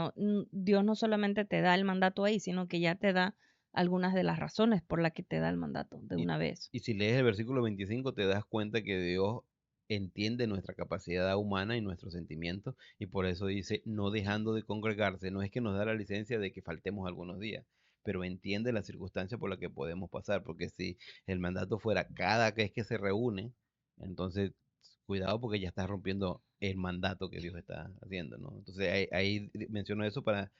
Dios no solamente te da el mandato ahí, sino que ya te da algunas de las razones por las que te da el mandato de Y, una vez. y si lees el versículo 25 te das cuenta que Dios entiende nuestra capacidad humana y nuestros sentimientos y por eso dice, no dejando de congregarse, no es que nos da la licencia de que faltemos algunos días, pero entiende la circunstancia por la que podemos pasar, porque si el mandato fuera cada vez que se reúne, entonces cuidado porque ya estás rompiendo el mandato que Dios está haciendo, ¿no? Entonces ahí menciono eso para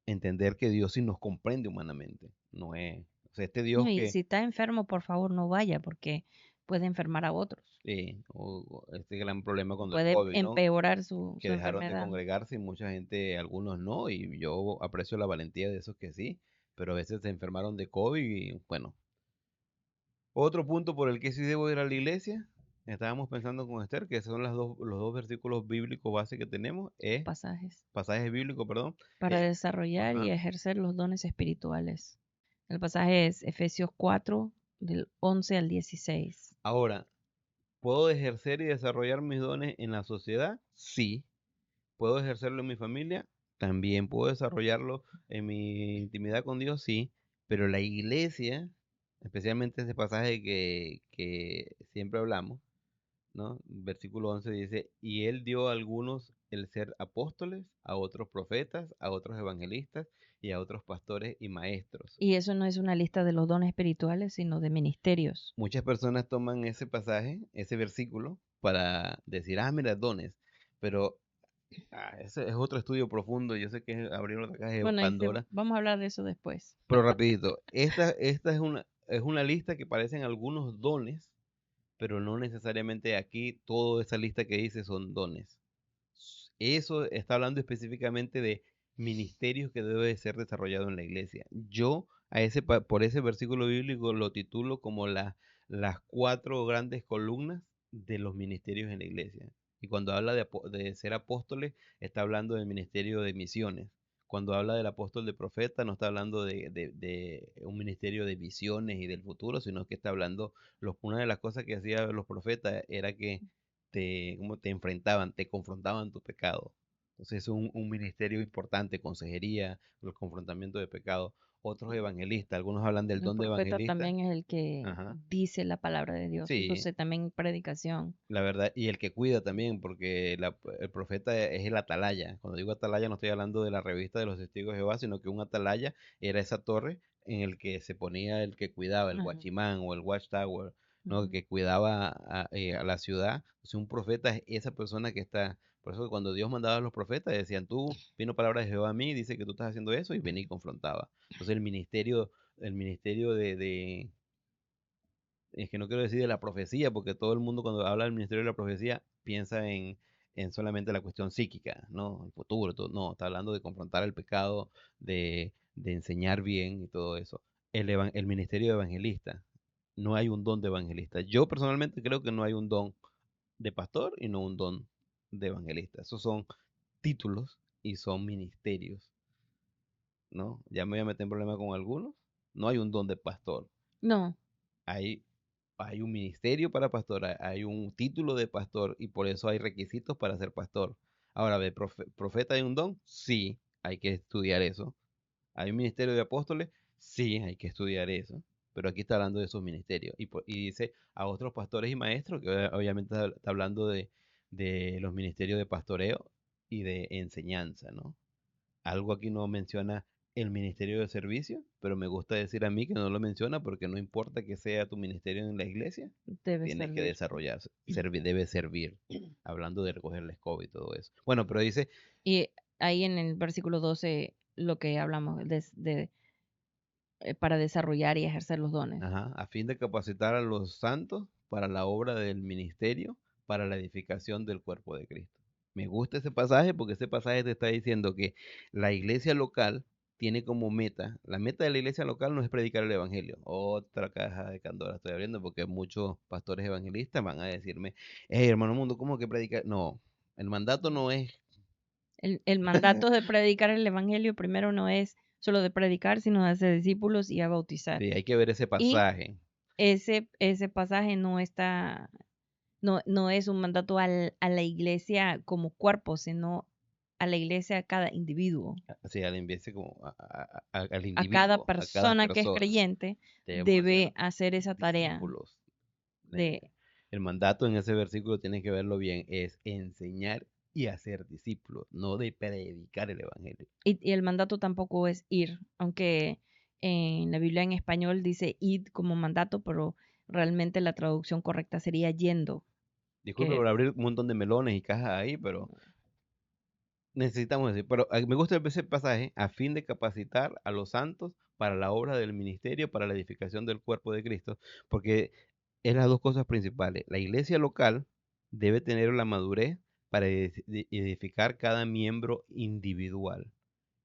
entender que Dios sí nos comprende humanamente, no es, o sea, este No, Dios y que si está enfermo, por favor, no vaya porque puede enfermar a otros. sí, o este gran problema con el Puede COVID, ¿no? empeorar Que su dejaron de enfermedad. congregarse y mucha gente, algunos no, y yo aprecio la valentía de esos que sí, pero a veces se enfermaron de COVID y bueno. Otro punto por el que sí debo ir a la iglesia, estábamos pensando con Esther, que son los dos versículos bíblicos base que tenemos, es, Pasajes pasajes bíblicos, perdón, para desarrollar y ajá. ejercer los dones espirituales. El pasaje es Efesios 4, del 11 al 16. Ahora, ¿puedo ejercer y desarrollar mis dones en la sociedad? Sí. ¿Puedo ejercerlo en mi familia? También puedo desarrollarlo en mi intimidad con Dios, sí, pero la iglesia, especialmente ese pasaje que siempre hablamos, ¿no? Versículo 11 dice, y él dio a algunos el ser apóstoles, a otros profetas, a otros evangelistas y a otros pastores y maestros. Y eso no es una lista de los dones espirituales, sino de ministerios. Muchas personas toman ese pasaje, ese versículo, para decir, ah, mira, dones, pero ese es otro estudio profundo. Yo sé que es abrir otra caja de Bueno, Pandora, vamos a hablar de eso después. pero rapidito. Esta es una lista que parecen algunos dones, pero no necesariamente aquí toda esa lista que dice son dones. Eso está hablando específicamente de ministerios que debe de ser desarrollado en la iglesia. Yo por ese versículo bíblico lo titulo como las cuatro grandes columnas de los ministerios en la iglesia. Y cuando habla de ser apóstoles, está hablando del ministerio de misiones. Cuando habla del apóstol de profeta, no está hablando de un ministerio de visiones y del futuro, sino que está hablando, una de las cosas que hacían los profetas era que como te enfrentaban, te confrontaban tu pecado. Entonces es un ministerio importante, consejería, el confrontamiento de pecado. Otros evangelistas, algunos hablan del El don de profeta evangelista. también es el que Ajá. dice la palabra de Dios. Sí, Entonces también predicación. la verdad, y el que cuida también, porque el profeta es el atalaya. Cuando digo atalaya no estoy hablando de la revista de los testigos de Jehová, sino que un atalaya era esa torre en el que se ponía el que cuidaba, el Ajá, guachimán o el watchtower, ¿no? ujú. Que cuidaba a la ciudad. O sea, un profeta es esa persona que está. Por eso cuando Dios mandaba a los profetas, decían, tú, vino palabra de Jehová a mí, dice que tú estás haciendo eso, y venía y confrontaba. Entonces el ministerio es que no quiero decir de la profecía, porque todo el mundo cuando habla del ministerio de la profecía piensa en solamente la cuestión psíquica, ¿no? El futuro, todo. No, está hablando de confrontar el pecado, de enseñar bien y todo eso. El ministerio de evangelista, no hay un don de evangelista. Yo personalmente creo que no hay un don de pastor y no un don de evangelista. Esos son títulos y son ministerios, ¿no? Ya me voy a meter en problemas con algunos. No hay un don de pastor. No, Hay hay un ministerio para pastor, hay un título de pastor y por eso hay requisitos para ser pastor. Ahora, ¿de profeta hay un don? Sí, hay que estudiar eso. ¿Hay un ministerio de apóstoles? Sí, hay que estudiar eso. Pero aquí está hablando de esos ministerios. Y dice a otros pastores y maestros, que obviamente está hablando de los ministerios de pastoreo y de enseñanza, ¿no? Algo aquí no menciona el ministerio de servicio, pero me gusta decir a mí que no lo menciona porque no importa que sea tu ministerio en la iglesia, debe tiene que servir. desarrollarse, debe servir, hablando de recoger la escoba y todo eso. Bueno, pero dice, Y ahí en el versículo 12 lo que hablamos para desarrollar y ejercer los dones. ajá, a fin de capacitar a los santos para la obra del ministerio, para la edificación del cuerpo de Cristo. Me gusta ese pasaje porque ese pasaje te está diciendo que la iglesia local tiene como meta, la meta de la iglesia local no es predicar el evangelio. Otra caja de Pandora estoy abriendo porque muchos pastores evangelistas van a decirme, hey, hermano mundo, ¿cómo que predicar? No, el mandato no es, El mandato de predicar el evangelio primero no es solo de predicar, sino de hacer discípulos y a bautizar. sí, hay que ver ese Y pasaje. ese pasaje no es un mandato a la iglesia como cuerpo, sino a la iglesia a cada individuo. Así al enviarse como al A cada individuo, a cada persona que es persona. creyente Debemos ser debe hacer esa tarea discípulos. de, El mandato en ese versículo, tienes que verlo bien, es enseñar y hacer discípulos, no de predicar el evangelio. y el mandato tampoco es ir, aunque en la Biblia en español dice id como mandato, pero realmente la traducción correcta sería yendo, Disculpe que por abrir un montón de melones y cajas ahí, pero necesitamos decir, pero me gusta ese pasaje, a fin de capacitar a los santos para la obra del ministerio, para la edificación del cuerpo de Cristo, porque es las dos cosas principales. La iglesia local debe tener la madurez para edificar cada miembro individual.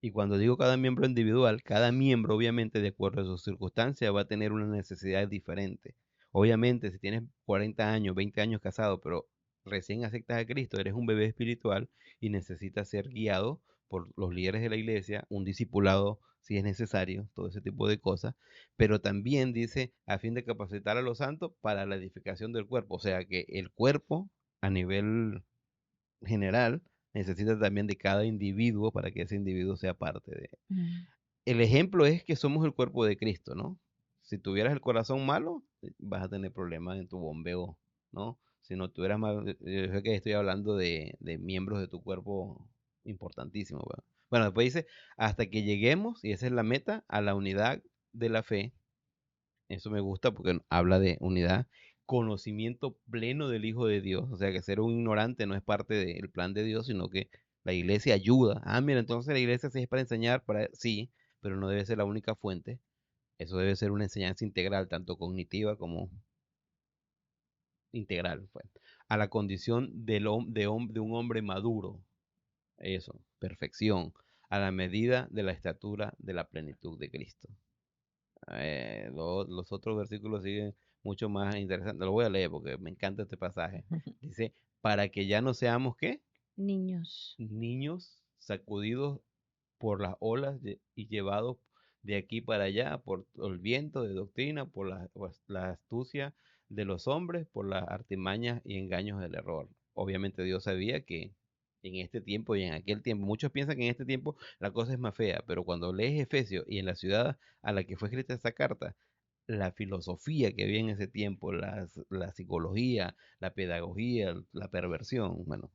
Y cuando digo cada miembro individual, cada miembro obviamente de acuerdo a sus circunstancias va a tener una necesidad diferente. Obviamente, si tienes 40 años, 20 años casado, pero recién aceptas a Cristo, eres un bebé espiritual y necesitas ser guiado por los líderes de la iglesia, un discipulado si es necesario, todo ese tipo de cosas, pero también dice a fin de capacitar a los santos para la edificación del cuerpo, o sea que el cuerpo a nivel general necesita también de cada individuo para que ese individuo sea parte de. mm, El ejemplo es que somos el cuerpo de Cristo, ¿no? Si tuvieras el corazón malo, vas a tener problemas en tu bombeo, ¿no? Si no tuvieras mal, yo sé que estoy hablando de miembros de tu cuerpo importantísimos, ¿verdad? Bueno, después dice, hasta que lleguemos, y esa es la meta, a la unidad de la fe. Eso me gusta porque habla de unidad, conocimiento pleno del Hijo de Dios. O sea, que ser un ignorante no es parte del plan de Dios, sino que la iglesia ayuda. Ah, mira, entonces la iglesia sí es para enseñar, sí, pero no debe ser la única fuente. Eso debe ser una enseñanza integral, tanto cognitiva como integral, pues. A la condición de un hombre maduro. Eso, perfección. A la medida de la estatura de la plenitud de Cristo. Los otros versículos siguen mucho más interesantes. Lo voy a leer porque me encanta este pasaje. Dice, para que ya no seamos, ¿qué? niños. Niños sacudidos por las olas y llevados de aquí para allá por el viento de doctrina, por la astucia de los hombres, por las artimañas y engaños del error. Obviamente Dios sabía que en este tiempo y en aquel tiempo, muchos piensan que en este tiempo la cosa es más fea, pero cuando lees Efesios y en la ciudad a la que fue escrita esta carta, la filosofía que había en ese tiempo, la psicología, la pedagogía, la perversión, bueno,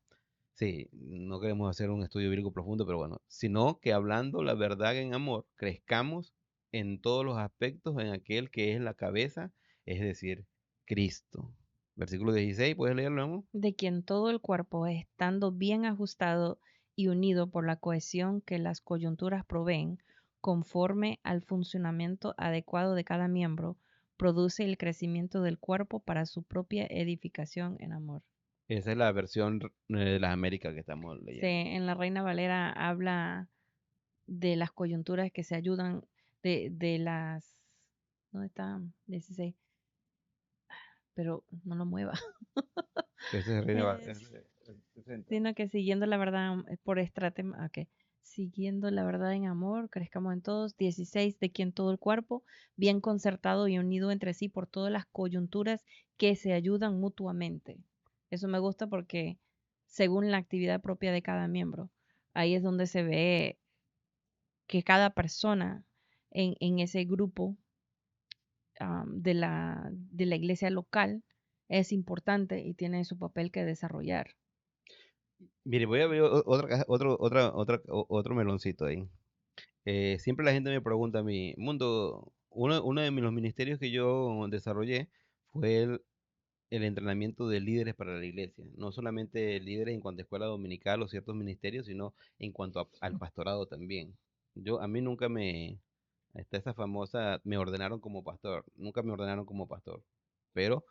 sí, no queremos hacer un estudio bíblico profundo, pero bueno, sino que hablando la verdad en amor, crezcamos en todos los aspectos en aquel que es la cabeza, es decir, Cristo. Versículo 16, ¿puedes leerlo, amor? De quien todo el cuerpo, estando bien ajustado y unido por la cohesión que las coyunturas proveen, conforme al funcionamiento adecuado de cada miembro, produce el crecimiento del cuerpo para su propia edificación en amor. Esa es la versión de las Américas que estamos leyendo. En la Reina Valera habla de las coyunturas que se ayudan, de las... ¿Dónde está? 16. Pero no lo mueva. Ese es Es 60. sino que siguiendo la verdad por estratema, ok. Siguiendo la verdad en amor, crezcamos en todos. 16, de quien todo el cuerpo, bien concertado y unido entre sí por todas las coyunturas que se ayudan mutuamente. Eso me gusta porque según la actividad propia de cada miembro, ahí es donde se ve que cada persona en ese grupo de la iglesia local es importante y tiene su papel que desarrollar. Mire, voy a abrir otro meloncito ahí. Siempre la gente me pregunta a mí, Mundo, uno de los ministerios que yo desarrollé fue el entrenamiento de líderes para la iglesia. No solamente líderes en cuanto a escuela dominical o ciertos ministerios, sino en cuanto al pastorado también. A mí nunca está esa famosa, me ordenaron como pastor. Nunca me ordenaron como pastor. Pero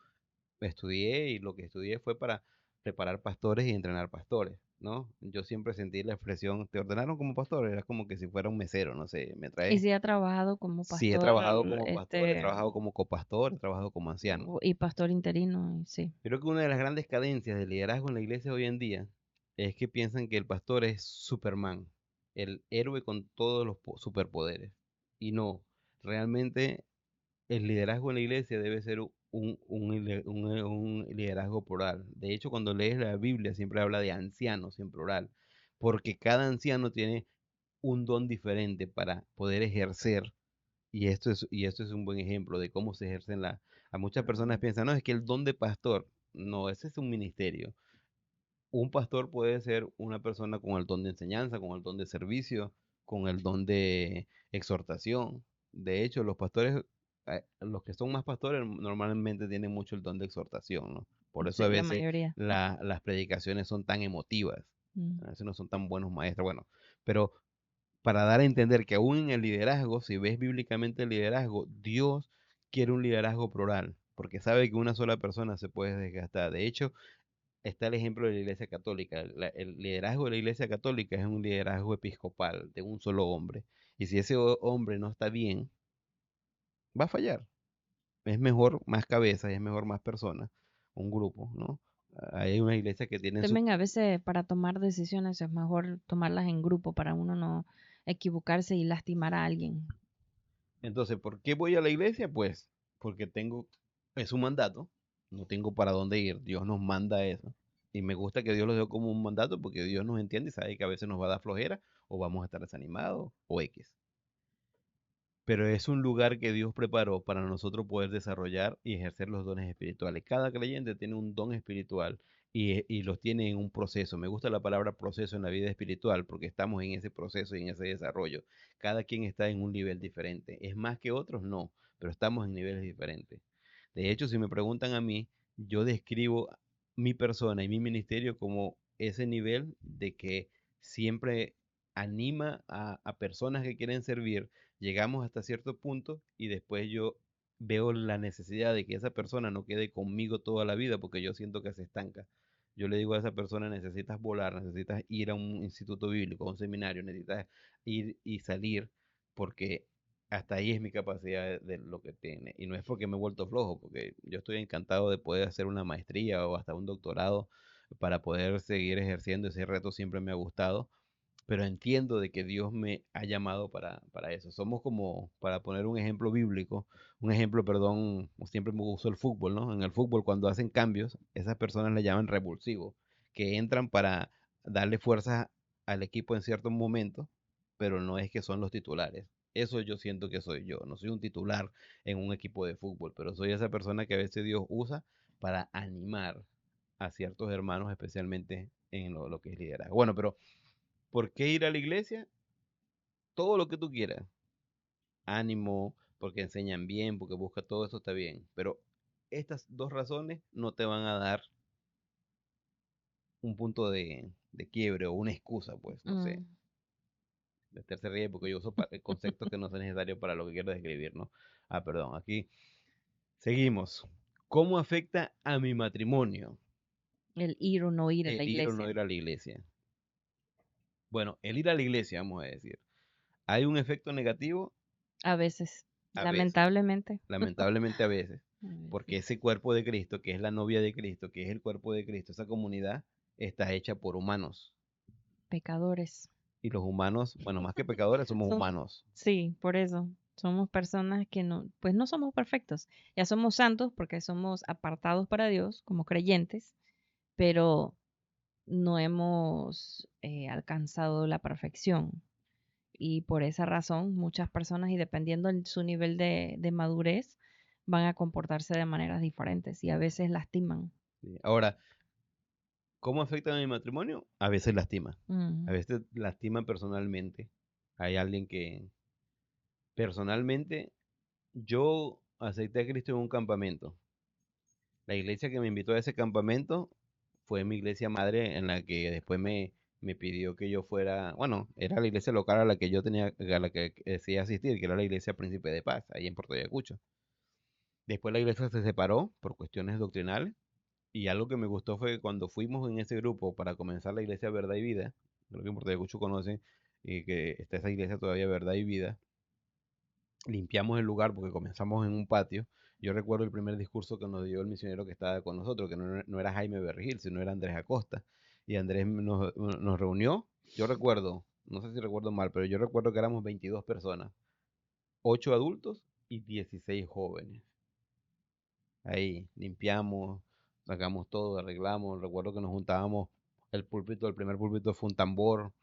estudié y lo que estudié fue para preparar pastores y entrenar pastores, ¿no? Yo siempre sentí la expresión, te ordenaron como pastor, era como que si fuera un mesero, no sé, me Y trae. si ha trabajado como Sí, he pastor, trabajado como pastor, he trabajado como copastor, he trabajado como anciano. y pastor interino, y sí. Creo que una de las grandes cadencias del liderazgo en la iglesia hoy en día es que piensan que el pastor es Superman, el héroe con todos los superpoderes. Y no, realmente el liderazgo en la iglesia debe ser un liderazgo plural. De hecho, cuando lees la Biblia siempre habla de ancianos en plural, porque cada anciano tiene un don diferente para poder ejercer. Y esto es un buen ejemplo de cómo se ejercen la. A muchas personas piensan, no, es que el don de pastor, no, ese es un ministerio. Un pastor puede ser una persona con el don de enseñanza, con el don de servicio, con el don de exhortación. De hecho, los pastores, los que son más pastores, normalmente tienen mucho el don de exhortación, ¿no? Por eso a Sí, la veces mayoría. las predicaciones son tan emotivas. Mm. A veces no son tan buenos maestros. Bueno, pero para dar a entender que aún en el liderazgo, si ves bíblicamente el liderazgo, Dios quiere un liderazgo plural, porque sabe que una sola persona se puede desgastar. De hecho, está el ejemplo de la Iglesia Católica. El liderazgo de la Iglesia Católica es un liderazgo episcopal de un solo hombre. Y si ese hombre no está bien, va a fallar. Es mejor más cabezas, es mejor más personas, un grupo, ¿no? Hay una iglesia que tiene su. También a veces para tomar decisiones es mejor tomarlas en grupo para uno no equivocarse y lastimar a alguien. Entonces, ¿por qué voy a la iglesia? Pues porque es un mandato, no tengo para dónde ir, Dios nos manda eso. Y me gusta que Dios lo dio como un mandato porque Dios nos entiende y sabe que a veces nos va a dar flojera o vamos a estar desanimados o X. Pero es un lugar que Dios preparó para nosotros poder desarrollar y ejercer los dones espirituales. Cada creyente tiene un don espiritual y los tiene en un proceso. Me gusta la palabra proceso en la vida espiritual porque estamos en ese proceso y en ese desarrollo. Cada quien está en un nivel diferente. ¿Es más que otros? No, pero estamos en niveles diferentes. De hecho, si me preguntan a mí, yo describo mi persona y mi ministerio como ese nivel de que siempre anima a personas que quieren servir. Llegamos hasta cierto punto y después yo veo la necesidad de que esa persona no quede conmigo toda la vida porque yo siento que se estanca. Yo le digo a esa persona, necesitas volar, necesitas ir a un instituto bíblico, a un seminario, necesitas ir y salir porque hasta ahí es mi capacidad de lo que tiene. Y no es porque me he vuelto flojo, porque yo estoy encantado de poder hacer una maestría o hasta un doctorado para poder seguir ejerciendo. Ese reto siempre me ha gustado, pero entiendo de que Dios me ha llamado para eso. Somos como, para poner un ejemplo bíblico, un ejemplo, perdón, siempre me uso el fútbol, ¿no? En el fútbol, cuando hacen cambios, esas personas le llaman revulsivos, que entran para darle fuerza al equipo en ciertos momentos, pero no es que son los titulares. Eso yo siento que soy yo. No soy un titular en un equipo de fútbol, pero soy esa persona que a veces Dios usa para animar a ciertos hermanos, especialmente en lo que es liderazgo. Bueno, pero ¿por qué ir a la iglesia? Todo lo que tú quieras. Ánimo, porque enseñan bien, porque busca todo eso está bien. Pero estas dos razones no te van a dar un punto de quiebre o una excusa, pues, no sé. Mm. Esther se ríe porque yo uso conceptos que no son necesarios para lo que quiero describir, ¿no? Ah, perdón, aquí seguimos. ¿Cómo afecta a mi matrimonio El ir o no ir a la el ir o no iglesia. ir a la iglesia? Bueno, el ir a la iglesia, vamos a decir, hay un efecto negativo A veces, a veces, lamentablemente. lamentablemente a veces, A porque veces. ese cuerpo de Cristo, que es la novia de Cristo, que es el cuerpo de Cristo, esa comunidad está hecha por humanos. Pecadores. Y los humanos, bueno, más que pecadores, somos Son, humanos. sí, por eso. Somos personas que no, pues no somos perfectos. Ya somos santos porque somos apartados para Dios como creyentes, pero no hemos alcanzado la perfección. Y por esa razón, muchas personas, y dependiendo de su nivel de madurez, van a comportarse de maneras diferentes y a veces lastiman. ¿Sí? Ahora, ¿cómo afecta a mi matrimonio? A veces lastima. A Mm. veces lastima personalmente. Hay alguien que personalmente, yo acepté a Cristo en un campamento. La iglesia que me invitó a ese campamento fue mi iglesia madre en la que después me pidió que yo fuera, bueno, era la iglesia local a la que yo tenía, a la que decía asistir, que era la iglesia Príncipe de Paz, ahí en Puerto Ayacucho. Después la iglesia se separó por cuestiones doctrinales y algo que me gustó fue que cuando fuimos en ese grupo para comenzar la iglesia Verdad y Vida, creo que en Puerto Ayacucho conocen y que está esa iglesia todavía Verdad y Vida, limpiamos el lugar porque comenzamos en un patio. Yo recuerdo el primer discurso que nos dio el misionero que estaba con nosotros, que no era Jaime Berrigil, sino era Andrés Acosta. Y Andrés nos reunió. Yo recuerdo, no sé si recuerdo mal, pero yo recuerdo que éramos 22 personas, 8 adultos y 16 jóvenes. Ahí limpiamos, sacamos todo, arreglamos. Recuerdo que nos juntábamos El primer púlpito fue un tambor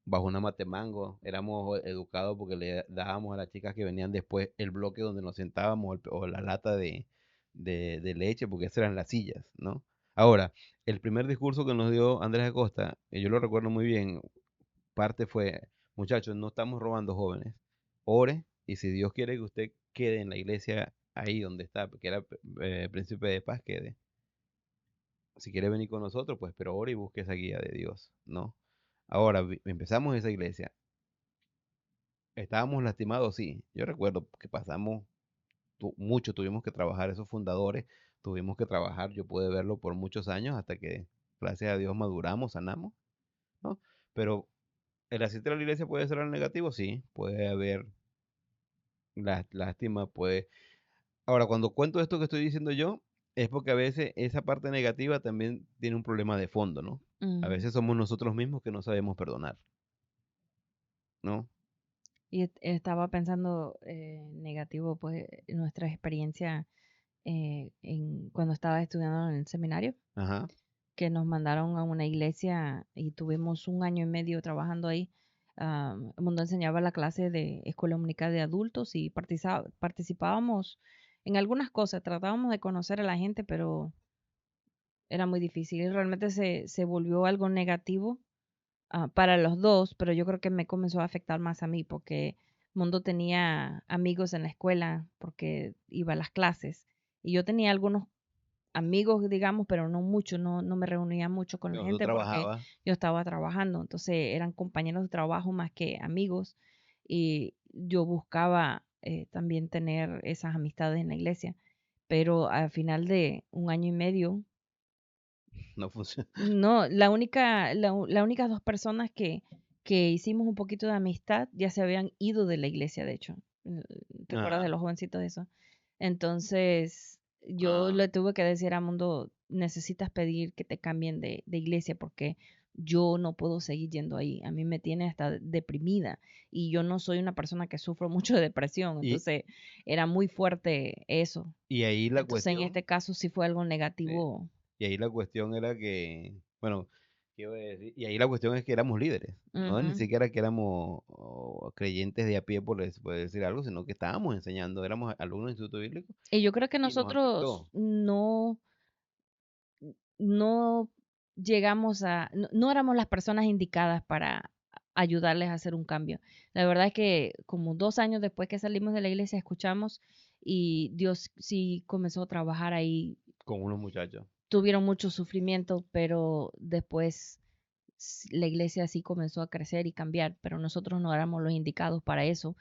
bajo una matemango. Éramos educados porque le dábamos a las chicas que venían después el bloque donde nos sentábamos o la lata de leche, porque esas eran las sillas, ¿no? Ahora, el primer discurso que nos dio Andrés Acosta, y yo lo recuerdo muy bien, parte fue, muchachos, no estamos robando jóvenes, ore, y si Dios quiere que usted quede en la iglesia ahí donde está, que era Príncipe de Paz, quede. Si quiere venir con nosotros, pues, pero ore y busque esa guía de Dios, ¿no? Ahora, empezamos esa iglesia. Estábamos lastimados, sí. Yo recuerdo que pasamos mucho, tuvimos que trabajar, esos fundadores, tuvimos que trabajar, yo pude verlo por muchos años hasta que, gracias a Dios, maduramos, sanamos, ¿no? Pero el asistir a la iglesia puede ser algo negativo, sí, puede haber lástima, puede... Ahora, cuando cuento esto que estoy diciendo yo, es porque a veces esa parte negativa también tiene un problema de fondo, ¿no? A Ujú. veces somos nosotros mismos que no sabemos perdonar, ¿no? Y estaba pensando negativo, pues, nuestra experiencia cuando estaba estudiando en el seminario, Ajá. que nos mandaron a una iglesia y tuvimos un año y medio trabajando ahí. El mundo enseñaba la clase de escuela dominical de adultos y participábamos en algunas cosas, tratábamos de conocer a la gente, pero era muy difícil y realmente se volvió algo negativo para los dos, pero yo creo que me comenzó a afectar más a mí porque Mundo tenía amigos en la escuela porque iba a las clases y yo tenía algunos amigos, digamos, pero no mucho, no me reunía mucho con la Yo gente porque trabajaba. yo estaba trabajando, entonces eran compañeros de trabajo más que amigos y yo buscaba también tener esas amistades en la iglesia, pero al final de un año y medio, No funciona. no, las únicas dos personas que hicimos un poquito de amistad ya se habían ido de la iglesia, de hecho. ¿Te acuerdas de Ah, los jovencitos de eso? Entonces, yo ah. le tuve que decir a Mundo, necesitas pedir que te cambien de iglesia porque yo no puedo seguir yendo ahí. A mí me tiene hasta deprimida y yo no soy una persona que sufro mucho de depresión, Y, entonces era muy fuerte eso. y ahí la Entonces, en cuestión, este caso sí fue algo eh, negativo. y ahí la cuestión era que, bueno, ¿qué iba a decir? Y ahí la cuestión es que éramos líderes, no ni Ujú. siquiera que éramos creyentes de a pie, por decir algo, sino que estábamos enseñando, éramos alumnos de instituto bíblico Y yo creo que y nos nosotros afectó. no llegamos no éramos las personas indicadas para ayudarles a hacer un cambio. La verdad es que como 2 años después que salimos de la iglesia escuchamos y Dios sí comenzó a trabajar ahí. Con unos muchachos. Tuvieron mucho sufrimiento, pero después la iglesia sí comenzó a crecer y cambiar, pero nosotros no éramos los indicados para eso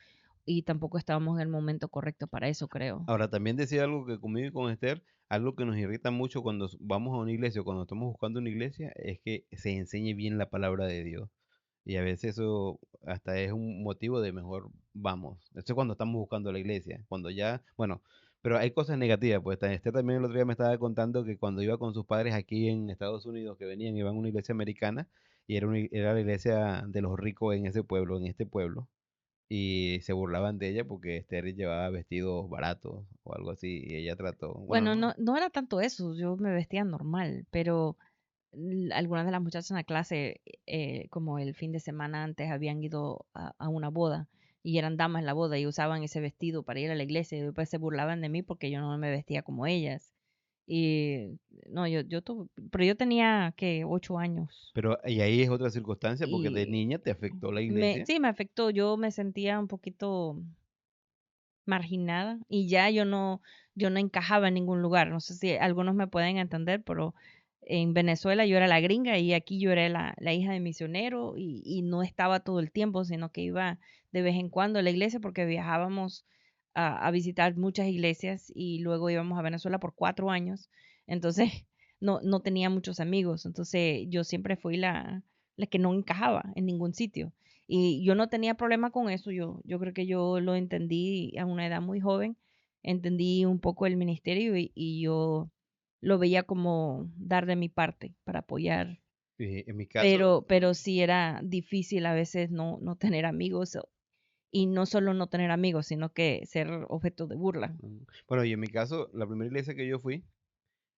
y tampoco estábamos en el momento correcto para eso, creo. Ahora, también decía algo que conmigo y con Esther, algo que nos irrita mucho cuando vamos a una iglesia o cuando estamos buscando una iglesia, es que se enseñe bien la palabra de Dios. Y a veces eso hasta es un motivo de mejor vamos. Eso es cuando estamos buscando la iglesia. Cuando ya, bueno, pero hay cosas negativas. Pues Esther también el otro día me estaba contando que cuando iba con sus padres aquí en Estados Unidos, que venían, iban a una iglesia americana, y era la iglesia de los ricos en ese pueblo, en este pueblo y se burlaban de ella porque Esther llevaba vestidos baratos o algo así y ella trató, bueno, Bueno, no, no era tanto eso, yo me vestía normal, pero algunas de las muchachas en la clase, como el fin de semana antes, habían ido a una boda y eran damas en la boda y usaban ese vestido para ir a la iglesia y después se burlaban de mí porque yo no me vestía como ellas. Y no, pero yo tenía que 8 años pero y ahí es otra circunstancia porque de y niña te afectó la iglesia. sí, me afectó, yo me sentía un poquito marginada y ya yo no encajaba en ningún lugar. No sé si algunos me pueden entender, pero en Venezuela yo era la gringa y aquí yo era la hija de misionero y no estaba todo el tiempo, sino que iba de vez en cuando a la iglesia porque viajábamos a visitar muchas iglesias y luego íbamos a Venezuela por 4 años. Entonces no tenía muchos amigos. Entonces yo siempre fui la que no encajaba en ningún sitio. Y yo no tenía problema con eso, yo creo que yo lo entendí a una edad muy joven, entendí un poco el ministerio y yo lo veía como dar de mi parte para apoyar, En mi caso, pero sí era difícil a veces no tener amigos y no solo no tener amigos, sino que ser objeto de burla. bueno, y en mi caso, la primera iglesia que yo fui,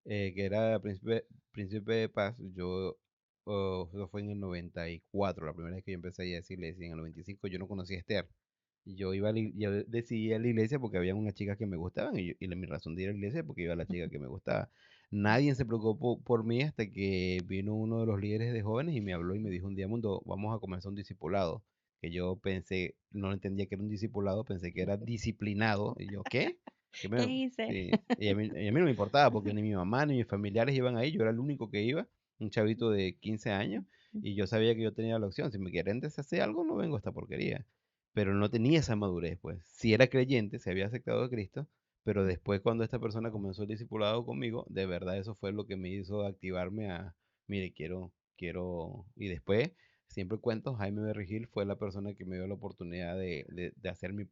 que era Príncipe de Paz, yo eso fue en el 94, la primera vez que yo empecé a ir a esa iglesia. En el 95 yo no conocía a Esther. Yo decidí ir a la iglesia porque había unas chicas que me gustaban mi razón de ir a la iglesia porque iba a la chica que me gustaba. Nadie se preocupó por mí hasta que vino uno de los líderes de jóvenes y me habló y me dijo un día, Mundo, vamos a comenzar un discipulado. Que yo pensé, no entendía que era un discipulado, pensé que era disciplinado. Y yo, ¿qué? ¿Qué hice? Sí. Y a mí no me importaba porque ni mi mamá ni mis familiares iban ahí, yo era el único que iba, un chavito de 15 años, y yo sabía que yo tenía la opción. Si me quieren deshacer algo, no vengo a esta porquería, pero no tenía esa madurez, pues. Si era creyente, se había aceptado a Cristo, pero después cuando esta persona comenzó el discipulado conmigo, de verdad eso fue lo que me hizo activarme a, mire, y después, siempre cuento, Jaime Berrigil fue la persona que me dio la oportunidad de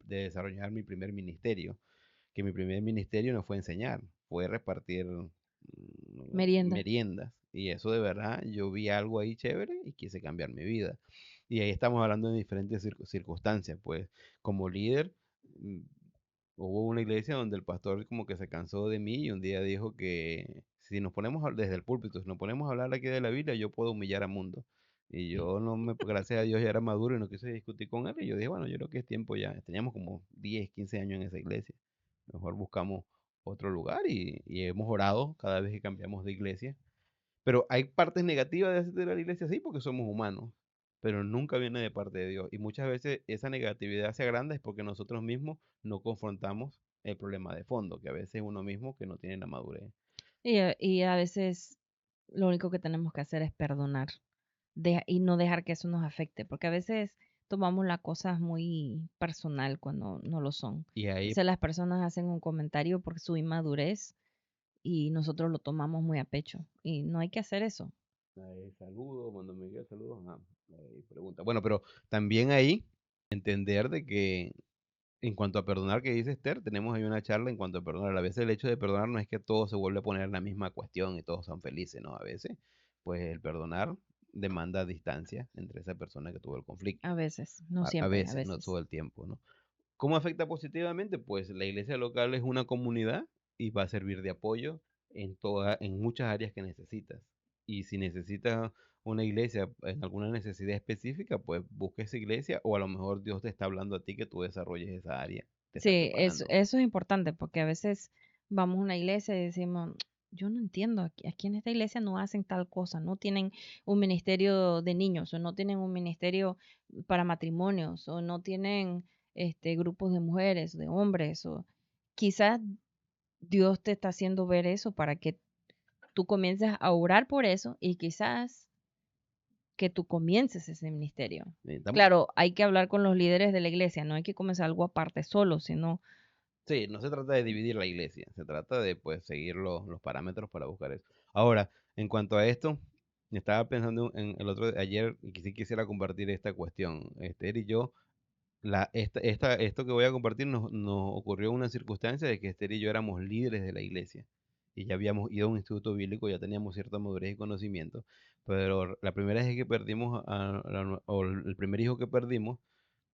desarrollar mi primer ministerio, que mi primer ministerio no fue enseñar, fue repartir Merienda. meriendas, y eso de verdad, yo vi algo ahí chévere y quise cambiar mi vida. Y ahí estamos hablando de diferentes circunstancias, pues como líder, mm, hubo una iglesia donde el pastor como que se cansó de mí y un día dijo que si nos ponemos desde el púlpito, si nos ponemos a hablar aquí de la Biblia, yo puedo humillar al mundo. Y yo no me, gracias a Dios ya era maduro y no quise discutir con él. Y yo dije, bueno, yo creo que es tiempo ya. Teníamos como 10 15 años en esa iglesia. Mejor buscamos otro lugar y hemos orado cada vez que cambiamos de iglesia. Pero hay partes negativas de asistir a la iglesia, sí, porque somos humanos, pero nunca viene de parte de Dios. Y muchas veces esa negatividad se agranda es porque nosotros mismos no confrontamos el problema de fondo, que a veces es uno mismo que no tiene la madurez. Y a veces lo único que tenemos que hacer es perdonar y no dejar que eso nos afecte, porque a veces tomamos las cosas muy personal cuando no lo son. Y ahí, Entonces las personas hacen un comentario por su inmadurez y nosotros lo tomamos muy a pecho y no hay que hacer eso. saludos, cuando me diga saludos, pregunta. Bueno, pero también ahí entender de que en cuanto a perdonar que dice Esther, tenemos ahí una charla en cuanto a perdonar. A veces el hecho de perdonar no es que todo se vuelve a poner en la misma cuestión y todos son felices, ¿no? A veces, pues el perdonar demanda distancia entre esa persona que tuvo el conflicto. A veces, no A siempre, a veces, no todo veces. el tiempo, ¿no? ¿Cómo afecta positivamente? Pues la iglesia local es una comunidad y va a servir de apoyo en muchas áreas que necesitas. Y si necesitas una iglesia en alguna necesidad específica, pues busca esa iglesia o a lo mejor Dios te está hablando a ti que tú desarrolles esa área, te está Sí, preparando. eso es importante porque a veces vamos a una iglesia y decimos, yo no entiendo, aquí en esta iglesia no hacen tal cosa, no tienen un ministerio de niños o no tienen un ministerio para matrimonios o no tienen grupos de mujeres, de hombres o quizás Dios te está haciendo ver eso para que tú comiences a orar por eso y quizás que tú comiences ese ministerio. Necesitamos, Claro, hay que hablar con los líderes de la iglesia, no hay que comenzar algo aparte solo, sino sí, no se trata de dividir la iglesia, se trata de pues seguir los parámetros para buscar eso. Ahora, en cuanto a esto, estaba pensando en el otro ayer y que sí quisiera compartir esta cuestión. Esther y yo esto que voy a compartir nos ocurrió una circunstancia de que Esther y yo éramos líderes de la iglesia y ya habíamos ido a un instituto bíblico, ya teníamos cierta madurez y conocimiento, pero la primera vez que perdimos, o el primer hijo que perdimos,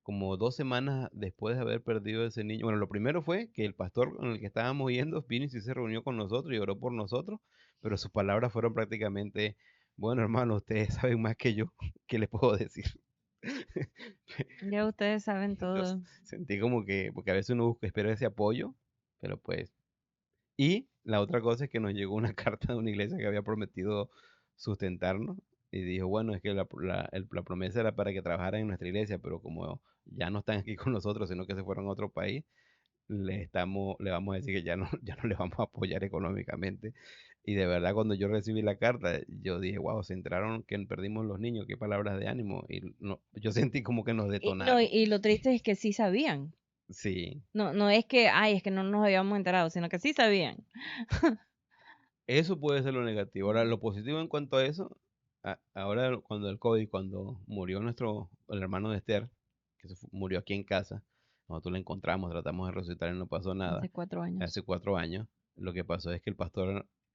como 2 semanas después de haber perdido ese niño, bueno, lo primero fue que el pastor con el que estábamos yendo vino y sí se reunió con nosotros y oró por nosotros, pero sus palabras fueron prácticamente, bueno, hermano, ustedes saben más que yo, ¿qué les puedo decir? ya ustedes saben Yo todo. sentí como que, porque a veces uno busca, espera ese apoyo, pero pues. Y la otra cosa es que nos llegó una carta de una iglesia que había prometido sustentarnos y dijo, bueno, es que la promesa era para que trabajaran en nuestra iglesia, pero como ya no están aquí con nosotros, sino que se fueron a otro país, le vamos a decir que ya no, ya no le vamos a apoyar económicamente. Y de verdad, cuando yo recibí la carta, yo dije, wow, se enteraron que perdimos los niños, qué palabras de ánimo. Y no, yo sentí como que nos Y, no, detonaron. y lo triste es que sí sabían. Sí, No, no es que, ay, es que no nos habíamos enterado, sino que sí sabían. eso puede ser lo negativo. Ahora, lo positivo en cuanto a eso, ahora cuando el COVID, cuando murió el hermano de Esther, que murió aquí en casa, nosotros lo encontramos, tratamos de resucitar y no pasó Hace nada. 4 años. Hace 4 años, lo que pasó es que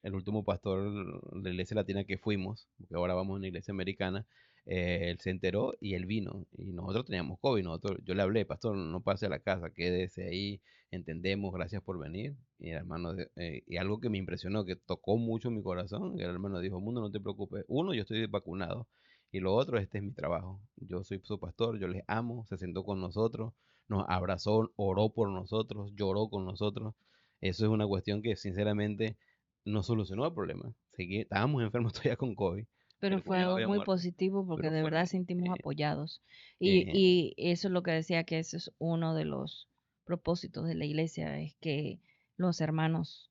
el último pastor de la iglesia latina que fuimos, porque ahora vamos a una iglesia americana, Él se enteró y él vino. Y nosotros teníamos COVID. Yo le hablé, pastor, no pase a la casa, quédese ahí, entendemos, gracias por venir. Y el hermano, y algo que me impresionó, que tocó mucho mi corazón, el hermano dijo, Mundo, no te preocupes. Uno, yo estoy vacunado. Y lo otro, este es mi trabajo. Yo soy su pastor, yo les amo, se sentó con nosotros, nos abrazó, oró por nosotros, lloró con nosotros. Eso es una cuestión que sinceramente no solucionó el problema. Estábamos enfermos todavía con COVID. Pero El fue cuñado algo había muy muerto, positivo porque pero de fue, verdad sentimos apoyados. eh, Y eso es lo que decía, que ese es uno de los propósitos de la iglesia, es que los hermanos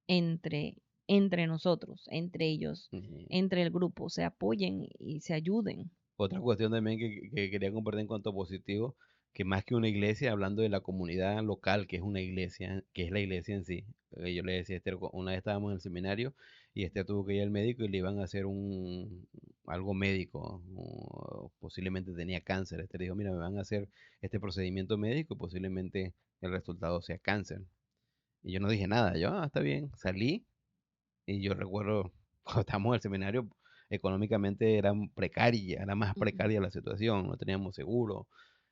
entre, entre nosotros, entre ellos, eh, entre el grupo, se apoyen y se ayuden. otra cuestión también que quería compartir en cuanto a positivo, que más que una iglesia, hablando de la comunidad local, que es una iglesia, que es la iglesia en sí. Yo le decía a Esther, una vez estábamos en el seminario y Esther tuvo que ir al médico y le iban a hacer algo médico, o posiblemente tenía cáncer. Esther dijo, mira, me van a hacer este procedimiento médico y posiblemente el resultado sea cáncer. Y yo no dije nada, yo, está bien, salí. Y yo recuerdo, cuando estábamos en el seminario, económicamente era más Ujú. precaria la situación, no teníamos seguro.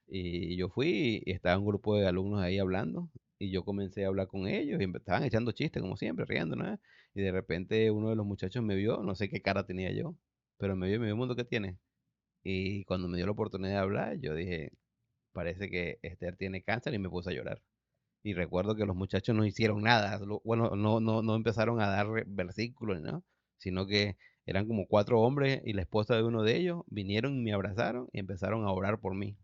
Y yo fui y estaba un grupo de alumnos ahí hablando y yo comencé a hablar con ellos y estaban echando chistes como siempre, riendo, ¿no? Y de repente uno de los muchachos me vio, no sé qué cara tenía yo, pero me vio, Mundo, ¿qué tiene? Y cuando me dio la oportunidad de hablar, yo dije, parece que Esther tiene cáncer y me puse a llorar. Y recuerdo que los muchachos no hicieron nada, bueno, no empezaron a dar versículos, ¿no? Sino que eran como cuatro hombres y la esposa de uno de ellos vinieron y me abrazaron y empezaron a orar por mí.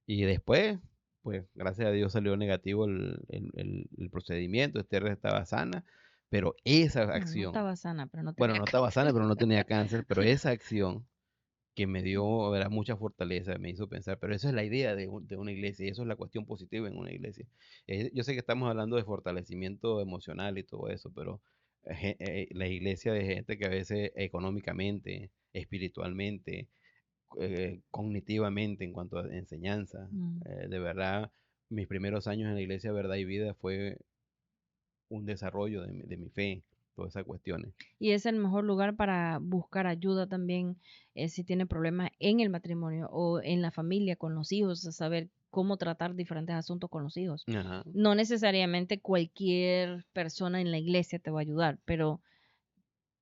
Y después, pues gracias a Dios salió negativo el procedimiento, Esther estaba sana, pero esa Bueno, no acción, estaba sana, pero no bueno, tenía no estaba sana, cáncer. pero no tenía cáncer, pero esa acción que me dio, ¿verdad?, mucha fortaleza, me hizo pensar, pero esa es la idea de una iglesia y eso es la cuestión positiva en una iglesia. Yo sé que estamos hablando de fortalecimiento emocional y todo eso, pero la iglesia de gente que a veces económicamente, espiritualmente, cognitivamente, en cuanto a enseñanza, Mm. de verdad, mis primeros años en la iglesia Verdad y Vida fue un desarrollo de mi fe, todas esas cuestiones. Y es el mejor lugar para buscar ayuda también, si tiene problemas en el matrimonio o en la familia, con los hijos, a saber cómo tratar diferentes asuntos con los hijos. Ajá. No necesariamente cualquier persona en la iglesia te va a ayudar, pero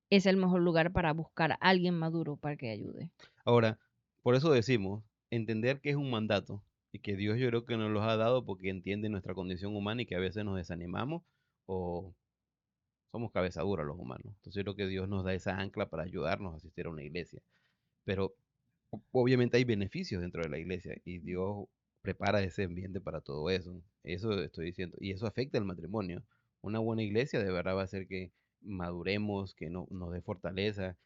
es el mejor lugar para buscar a alguien maduro para que ayude. Ahora, por eso decimos, entender que es un mandato y que Dios yo creo que nos los ha dado porque entiende nuestra condición humana y que a veces nos desanimamos o somos cabeza dura los humanos. Entonces yo creo que Dios nos da esa ancla para ayudarnos a asistir a una iglesia. Pero obviamente hay beneficios dentro de la iglesia y Dios prepara ese ambiente para todo eso. Eso estoy diciendo. Y eso afecta el matrimonio. Una buena iglesia de verdad va a hacer que maduremos, que nos dé fortaleza.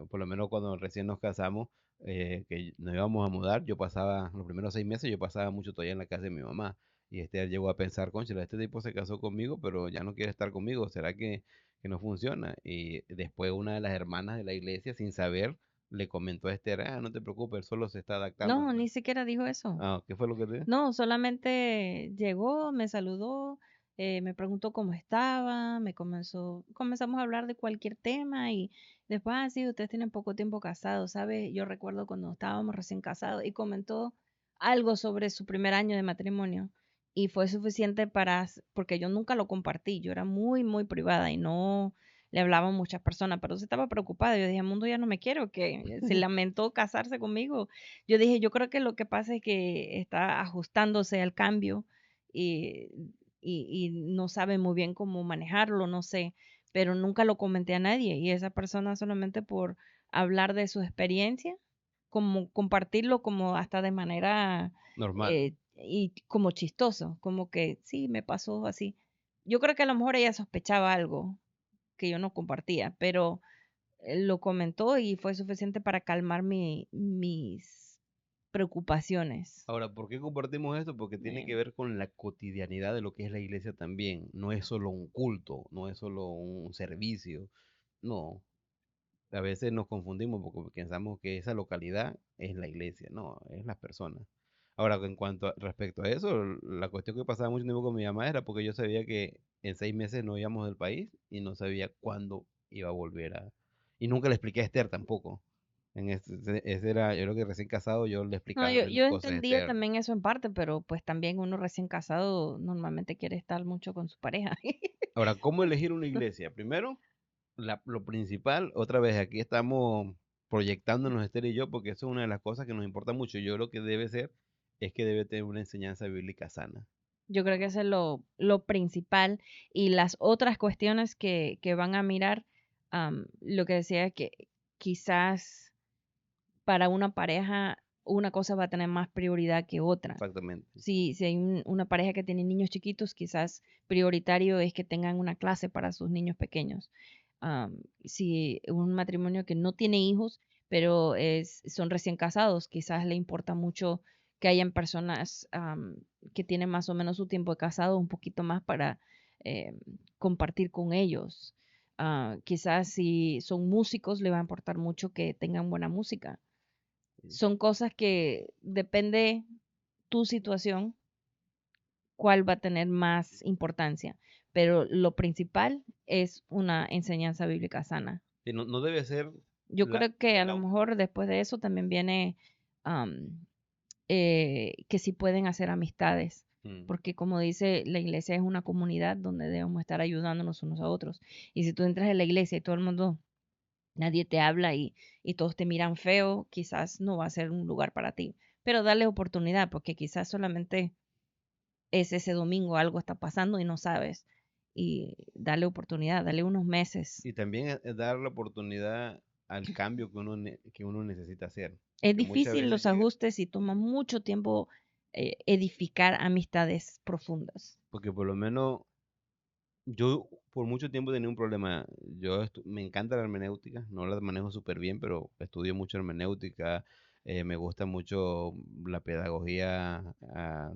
Por lo menos cuando recién nos casamos, que nos íbamos a mudar, yo pasaba, los primeros 6 meses, yo pasaba mucho todavía en la casa de mi mamá. Y este llegó a pensar, concha, este tipo se casó conmigo, pero ya no quiere estar conmigo. ¿Será que no funciona? Y después una de las hermanas de la iglesia, sin saber, le comentó a Esther, no te preocupes, él solo se está adaptando, No, pues. ni siquiera dijo eso. Ah, ¿qué fue lo que te? No, solamente llegó, me saludó, me preguntó cómo estaba, comenzamos a hablar de cualquier tema y después, sí, ustedes tienen poco tiempo casados, ¿sabe? Yo recuerdo cuando estábamos recién casados y comentó algo sobre su primer año de matrimonio y fue suficiente porque yo nunca lo compartí, yo era muy, muy privada y no le hablaba a muchas personas, pero sí estaba preocupada, yo dije, mundo ya no me quiero, que se lamentó casarse conmigo. Yo dije, yo creo que lo que pasa es que está ajustándose al cambio y, y no sabe muy bien cómo manejarlo, no sé, pero nunca lo comenté a nadie y esa persona solamente por hablar de su experiencia, como compartirlo como hasta de manera Normal. y como chistoso, como que sí, me pasó así. Yo creo que a lo mejor ella sospechaba algo que yo no compartía, pero lo comentó y fue suficiente para calmar mis preocupaciones. Ahora, ¿por qué compartimos esto? Porque tiene Eh, que ver con la cotidianidad de lo que es la iglesia también. No es solo un culto, no es solo un servicio. No, a veces nos confundimos porque pensamos que esa localidad es la iglesia. No, es las personas. Ahora, en cuanto respecto a eso, la cuestión que pasaba mucho tiempo con mi mamá era porque yo sabía que en 6 meses no íbamos del país y no sabía cuándo iba a volver a... Y nunca le expliqué a Esther tampoco. Ese era, yo creo que recién casado yo le No, explicaba yo, algunas yo cosas a entendía Esther. también eso en parte, pero pues también uno recién casado normalmente quiere estar mucho con su pareja. Ahora, ¿cómo elegir una iglesia? Primero, lo principal, otra vez, aquí estamos proyectándonos Esther y yo, porque eso es una de las cosas que nos importa mucho. Yo lo que debe ser es que debe tener una enseñanza bíblica sana. Yo creo que eso es lo principal. Y las otras cuestiones que van a mirar, lo que decía que quizás para una pareja una cosa va a tener más prioridad que otra. Exactamente. Si hay una pareja que tiene niños chiquitos, quizás prioritario es que tengan una clase para sus niños pequeños. Si un matrimonio que no tiene hijos, pero son recién casados, quizás le importa mucho que hayan personas que tienen más o menos su tiempo de casado un poquito más para eh, compartir con ellos. Quizás si son músicos, le va a importar mucho que tengan buena música. Sí. Son cosas que depende tu situación, cuál va a tener más importancia. Pero lo principal es una enseñanza bíblica sana. Sí, no, no debe ser Yo la, creo que a lo la- mejor después de eso también viene que si pueden hacer amistades, Mm. porque como dice, la iglesia es una comunidad donde debemos estar ayudándonos unos a otros. Y si tú entras en la iglesia y todo el mundo, nadie te habla y todos te miran feo, quizás no va a ser un lugar para ti. Pero dale oportunidad, porque quizás solamente es ese domingo, algo está pasando y no sabes. Y dale oportunidad, dale unos meses. Y también es dar la oportunidad al cambio que uno necesita hacer. Es Porque muchas difícil veces los llega, ajustes y toma mucho tiempo edificar amistades profundas. porque por lo menos yo por mucho tiempo tenía un problema. Me encanta la hermenéutica, no la manejo súper bien, pero estudio mucho hermenéutica, me gusta mucho la pedagogía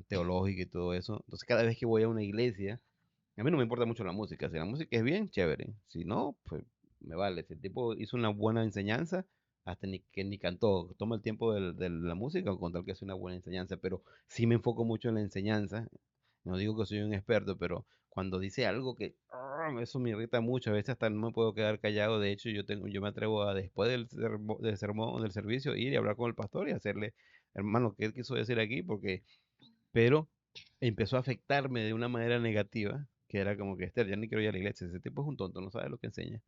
teológica y todo eso. Entonces cada vez que voy a una iglesia, a mí no me importa mucho la música. Si la música es bien, chévere. Si no, pues me vale. Si el tipo hizo una buena enseñanza, hasta ni cantó, toma el tiempo de la música con tal que es una buena enseñanza. Pero sí me enfoco mucho en la enseñanza. No digo que soy un experto, pero cuando dice algo que eso me irrita mucho, a veces hasta no me puedo quedar callado. De hecho, yo me atrevo a después del sermón, del servicio, ir y hablar con el pastor y hacerle, hermano, ¿qué quiso decir aquí? Porque, pero empezó a afectarme de una manera negativa, que era como que, Esther, ya ni quiero ir a la iglesia, ese tipo es un tonto, no sabe lo que enseña.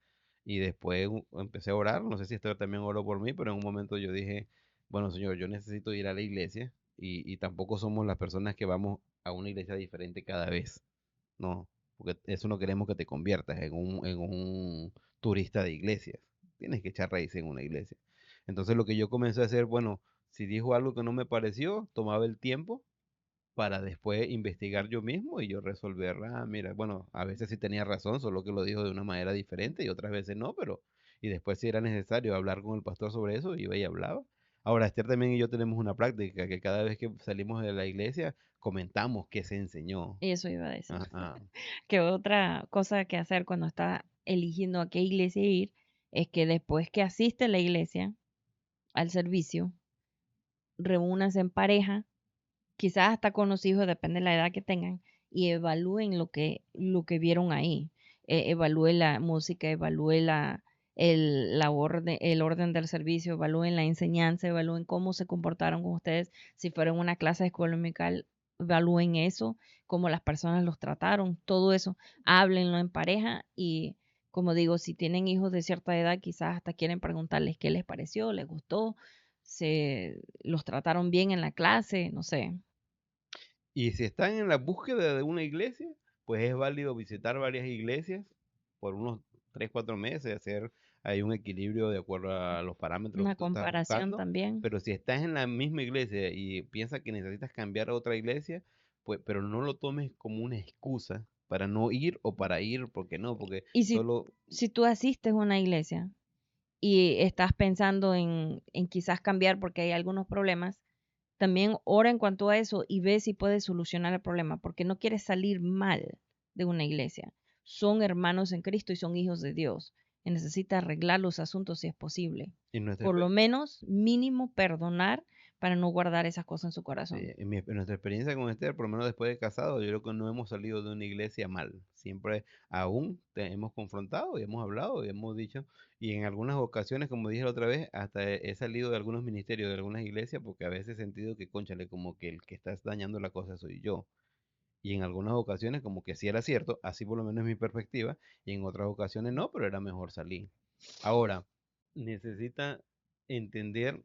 Y después empecé a orar, no sé si Esther también oró por mí, pero en un momento yo dije, bueno, Señor, yo necesito ir a la iglesia y tampoco somos las personas que vamos a una iglesia diferente cada vez, no, porque eso no queremos que te conviertas en un turista de iglesias, tienes que echar raíces en una iglesia. Entonces lo que yo comencé a hacer, bueno, si dijo algo que no me pareció, tomaba el tiempo para después investigar yo mismo y yo resolver, mira, bueno, a veces sí tenía razón, solo que lo dijo de una manera diferente y otras veces no, pero y después si era necesario hablar con el pastor sobre eso, iba y hablaba. Ahora, Esther también y yo tenemos una práctica que cada vez que salimos de la iglesia comentamos qué se enseñó. Y eso iba a decir. Ajá. Que otra cosa que hacer cuando está eligiendo a qué iglesia ir es que después que asiste a la iglesia, al servicio, reúnanse en pareja, quizás hasta con los hijos, depende de la edad que tengan, y evalúen lo que vieron ahí. Evalúen la música, evalúen el orden del servicio, evalúen la enseñanza, evalúen cómo se comportaron con ustedes. Si fueron una clase de escuela dominical, evalúen eso, cómo las personas los trataron, todo eso. Háblenlo en pareja y, como digo, si tienen hijos de cierta edad, quizás hasta quieren preguntarles qué les pareció, les gustó, se los trataron bien en la clase, no sé. Y si están en la búsqueda de una iglesia, pues es válido visitar varias iglesias por unos 3 4 meses, hacer ahí un equilibrio de acuerdo a los parámetros que Una tú estás comparación buscando. también. Pero si estás en la misma iglesia y piensas que necesitas cambiar a otra iglesia, pues, pero no lo tomes como una excusa para no ir o para ir, porque no, porque Y solo, si tú asistes a una iglesia y estás pensando en quizás cambiar porque hay algunos problemas, también ora en cuanto a eso y ve si puedes solucionar el problema, porque no quieres salir mal de una iglesia. Son hermanos en Cristo y son hijos de Dios. Y necesita arreglar los asuntos si es posible. en nuestra Por lo experiencia, menos, mínimo, perdonar, para no guardar esas cosas en su Sí, corazón. en nuestra experiencia con Esther, por lo menos después de casado, yo creo que no hemos salido de una iglesia mal. Siempre aún te hemos confrontado y hemos hablado y hemos dicho, y en algunas ocasiones, como dije la otra vez, hasta he salido de algunos ministerios, de algunas iglesias, porque a veces he sentido que, cónchale, como que el que está dañando la cosa soy yo. Y en algunas ocasiones como que sí era cierto, así por lo menos es mi perspectiva, y en otras ocasiones no, pero era mejor salir. Ahora, necesita entender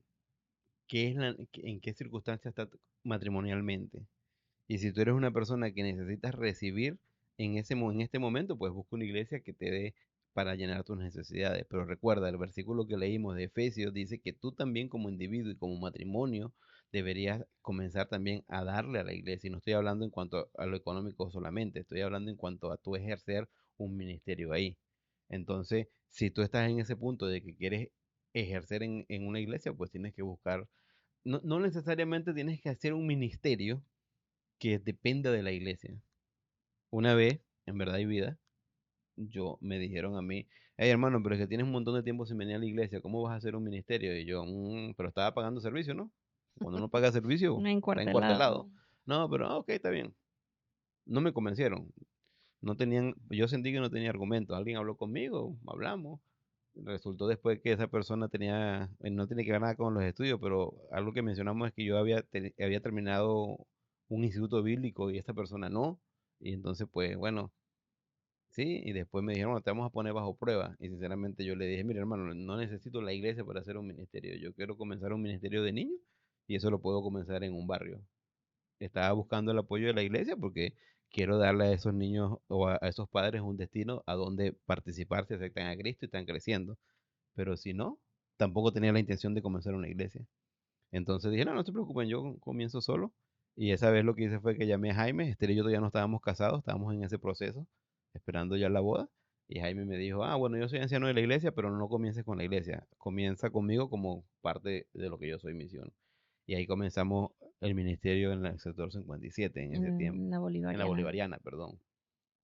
en qué circunstancia está matrimonialmente. Y si tú eres una persona que necesitas recibir en este momento, pues busca una iglesia que te dé para llenar tus necesidades. Pero recuerda, el versículo que leímos de Efesios dice que tú también como individuo y como matrimonio deberías comenzar también a darle a la iglesia. Y no estoy hablando en cuanto a lo económico solamente, estoy hablando en cuanto a tu ejercer un ministerio ahí. Entonces, si tú estás en ese punto de que quieres ejercer en una iglesia, pues tienes que buscar, no necesariamente tienes que hacer un ministerio que dependa de la iglesia. Una vez, en verdad y vida, me dijeron a mí, hey hermano, pero es que tienes un montón de tiempo sin venir a la iglesia, ¿cómo vas a hacer un ministerio? Y yo, pero estaba pagando servicio, ¿no? Cuando uno paga servicio, No está encuartelado. encuartelado. No, pero ok, está bien. No me convencieron. No tenían, yo sentí que no tenía argumentos. Alguien habló conmigo, hablamos. Resultó después que esa persona no tiene que ver nada con los estudios, pero algo que mencionamos es que yo había terminado un instituto bíblico y esta persona no. Y entonces, pues bueno, sí, y después me dijeron, "Bueno, te vamos a poner bajo prueba". Y sinceramente yo le dije, mire hermano, no necesito la iglesia para hacer un ministerio. Yo quiero comenzar un ministerio de niños y eso lo puedo comenzar en un barrio. Estaba buscando el apoyo de la iglesia porque quiero darle a esos niños o a esos padres un destino a donde participar si aceptan a Cristo y están creciendo. Pero si no, tampoco tenía la intención de comenzar una iglesia. Entonces dije, no, no se preocupen, yo comienzo solo. Y esa vez lo que hice fue que llamé a Jaime. Esther y yo todavía no estábamos casados, estábamos en ese proceso, esperando ya la boda. Y Jaime me dijo, bueno, yo soy anciano de la iglesia, pero no comiences con la iglesia. Comienza conmigo como parte de lo que yo soy misión. Y ahí comenzamos el ministerio en el sector 57 en ese tiempo, En la en la bolivariana. bolivariana, perdón.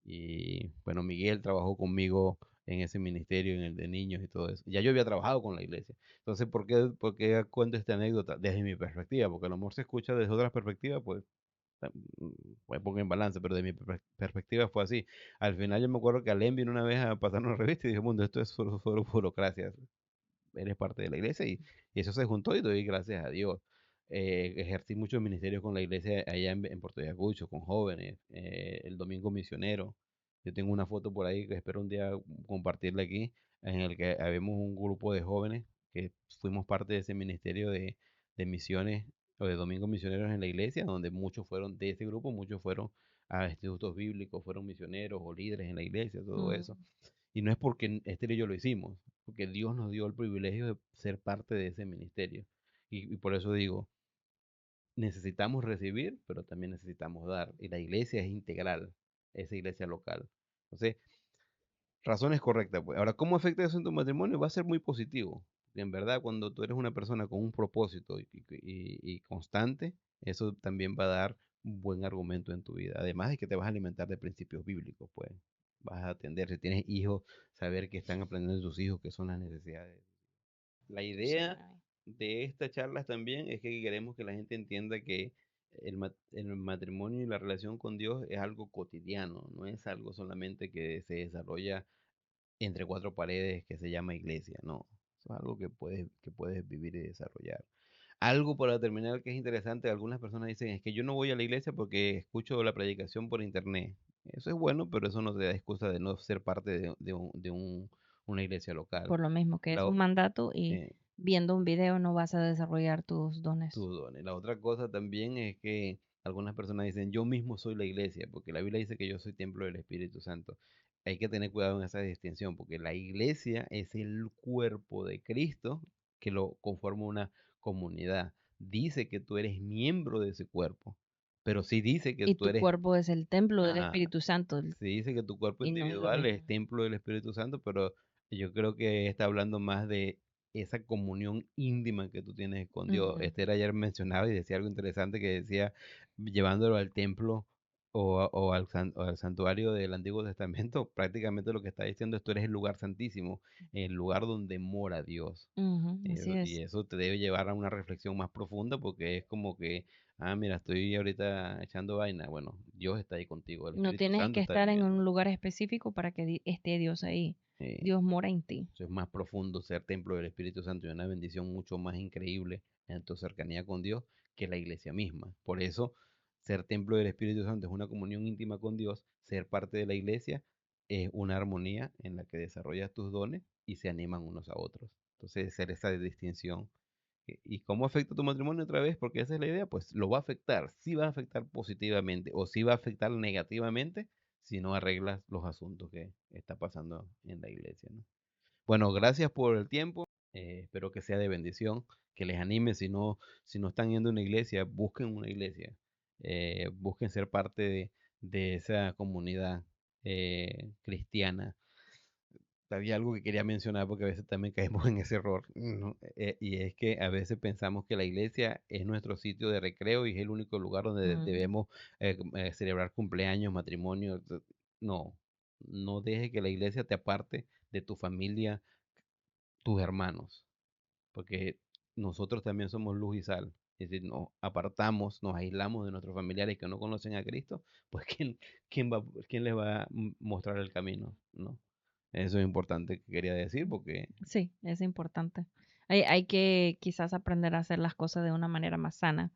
Y bueno, Miguel trabajó conmigo en ese ministerio, en el de niños y todo eso. Ya yo había trabajado con la iglesia. Entonces, ¿por qué cuento esta anécdota? Desde mi perspectiva, porque a lo mejor se escucha desde otras perspectivas, pues, pues pongo en balance, pero de mi perspectiva fue así. Al final yo me acuerdo que Alem vino una vez a pasarnos una revista y dijo, mundo, esto es solo burocracia, eres parte de la iglesia y eso se juntó y doy gracias a Dios. Ejercí muchos ministerios con la iglesia allá en Puerto Ayacucho, con jóvenes, el domingo misionero. Yo tengo una foto por ahí que espero un día compartirla aquí, en el que habemos un grupo de jóvenes que fuimos parte de ese ministerio de misiones o de domingos misioneros en la iglesia, donde muchos fueron de ese grupo, muchos fueron a institutos bíblicos, fueron misioneros o líderes en la iglesia, todo Mm. eso. Y no es porque Esther y yo lo hicimos, porque Dios nos dio el privilegio de ser parte de ese ministerio. Y por eso digo, necesitamos recibir, pero también necesitamos dar. Y la iglesia es integral, esa iglesia local. Entonces, razones correctas, pues. Ahora, ¿cómo afecta eso en tu matrimonio? Va a ser muy positivo. Porque en verdad, cuando tú eres una persona con un propósito y constante, eso también va a dar un buen argumento en tu vida. Además de que te vas a alimentar de principios bíblicos, pues. Vas a atender, si tienes hijos, saber que están aprendiendo de tus hijos, qué son las necesidades. La Sí, idea de estas charlas también es que queremos que la gente entienda que el matrimonio y la relación con Dios es algo cotidiano, no es algo solamente que se desarrolla entre cuatro paredes que se llama iglesia, no. Eso es algo que puedes vivir y desarrollar. Algo para terminar que es interesante, algunas personas dicen, es que yo no voy a la iglesia porque escucho la predicación por internet. Eso es bueno, pero eso no te da excusa de no ser parte una iglesia local. por lo mismo que es La, un mandato y eh, viendo un video no vas a desarrollar tus dones. tus dones. La otra cosa también es que algunas personas dicen, yo mismo soy la iglesia, porque la Biblia dice que yo soy templo del Espíritu Santo. Hay que tener cuidado en esa distinción, porque la iglesia es el cuerpo de Cristo que lo conforma una comunidad. Dice que tú eres miembro de ese cuerpo, pero sí dice que Y tú tu eres, cuerpo es el templo del ajá, Espíritu Santo se dice que tu cuerpo y no es lo individual es mismo. templo del Espíritu Santo, pero yo creo que está hablando más de esa comunión íntima que tú tienes con Dios. Ujú. Esther ayer mencionaba y decía algo interesante que decía, llevándolo al templo. o al santuario del Antiguo Testamento, prácticamente lo que está diciendo es tú eres el lugar santísimo, el lugar donde mora Dios. Ujú, así Y es. eso te debe llevar a una reflexión más profunda porque es como que, mira, estoy ahorita echando vaina. Bueno, Dios está ahí contigo, el No Espíritu tienes Santo que está estar en viviendo. un lugar específico para que esté Dios ahí. Eh, Dios mora en ti. Eso es más profundo, ser templo del Espíritu Santo y una bendición mucho más increíble en tu cercanía con Dios que la iglesia misma. Por eso, ser templo del Espíritu Santo es una comunión íntima con Dios, ser parte de la iglesia es una armonía en la que desarrollas tus dones y se animan unos a otros. Entonces, ser esa distinción. ¿Y cómo afecta tu matrimonio otra vez? Porque esa es la idea, pues lo va a afectar, sí va a afectar positivamente o sí va a afectar negativamente si no arreglas los asuntos que está pasando en la iglesia, ¿no? Bueno, gracias por el tiempo. Espero que sea de bendición, que les anime. Si no están yendo a una iglesia, busquen una iglesia. Busquen ser parte de esa comunidad cristiana. Había algo que quería mencionar porque a veces también caemos en ese error, ¿no? Y es que a veces pensamos que la iglesia es nuestro sitio de recreo y es el único lugar donde Mm, debemos celebrar cumpleaños, matrimonios. No, no dejes que la iglesia te aparte de tu familia, tus hermanos, porque nosotros también somos luz y sal. Es decir, nos apartamos, nos aislamos de nuestros familiares que no conocen a Cristo, pues ¿quién les va a mostrar el camino? ¿No? Eso es importante que quería decir porque sí, es importante. Hay que quizás aprender a hacer las cosas de una manera más sana,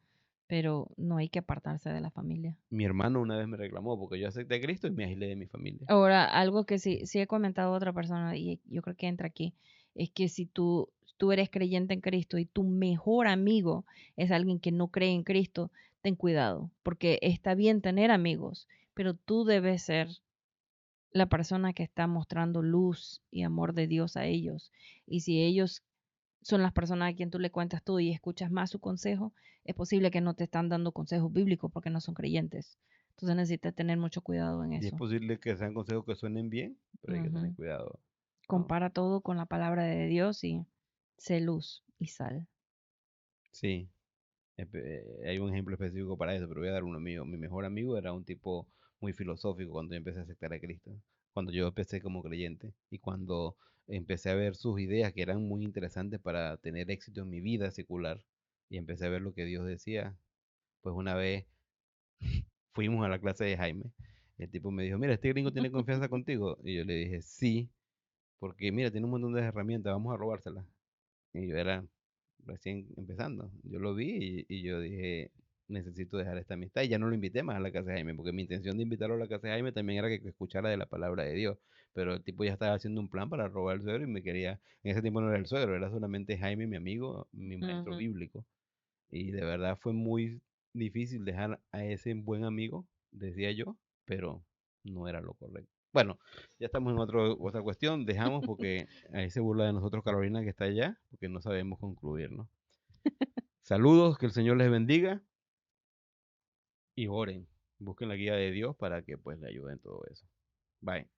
pero no hay que apartarse de la familia. mi hermano una vez me reclamó porque yo acepté a Cristo y me aislé de mi familia. Ahora, algo que sí he comentado a otra persona y yo creo que entra aquí, es que si tú eres creyente en Cristo y tu mejor amigo es alguien que no cree en Cristo, ten cuidado, porque está bien tener amigos, pero tú debes ser la persona que está mostrando luz y amor de Dios a ellos. Y si ellos son las personas a quien tú le cuentas todo y escuchas más su consejo, es posible que no te están dando consejos bíblicos porque no son creyentes. Entonces necesitas tener mucho cuidado en Y es eso. posible que sean consejos que suenen bien, pero hay que tener Ujú. cuidado, ¿no? Compara todo con la palabra de Dios y sé luz y sal. Sí, hay un ejemplo específico para eso, pero voy a dar uno mío. Mi mejor amigo era un tipo muy filosófico cuando yo empecé a aceptar a Cristo, cuando yo empecé como creyente y cuando empecé a ver sus ideas que eran muy interesantes para tener éxito en mi vida secular y empecé a ver lo que Dios decía, pues una vez fuimos a la clase de Jaime. El tipo me dijo, mira, este gringo tiene confianza contigo. Y yo le dije, sí, porque mira, tiene un montón de herramientas, vamos a robárselas. Y yo era recién empezando. Yo lo vi y yo dije, necesito dejar esta amistad. Y ya no lo invité más a la casa de Jaime, porque mi intención de invitarlo a la casa de Jaime también era que escuchara de la palabra de Dios. Pero el tipo ya estaba haciendo un plan para robar el suegro y me quería, en ese tiempo no era el suegro, era solamente Jaime, mi amigo, mi maestro Ujú. bíblico. Y de verdad fue muy difícil dejar a ese buen amigo, decía yo, pero no era lo correcto. Bueno, ya estamos en otra cuestión, dejamos porque ahí se burla de nosotros Carolina que está allá, porque no sabemos concluir, ¿no? Saludos, que el Señor les bendiga y oren, busquen la guía de Dios para que pues le ayuden en todo eso. Bye.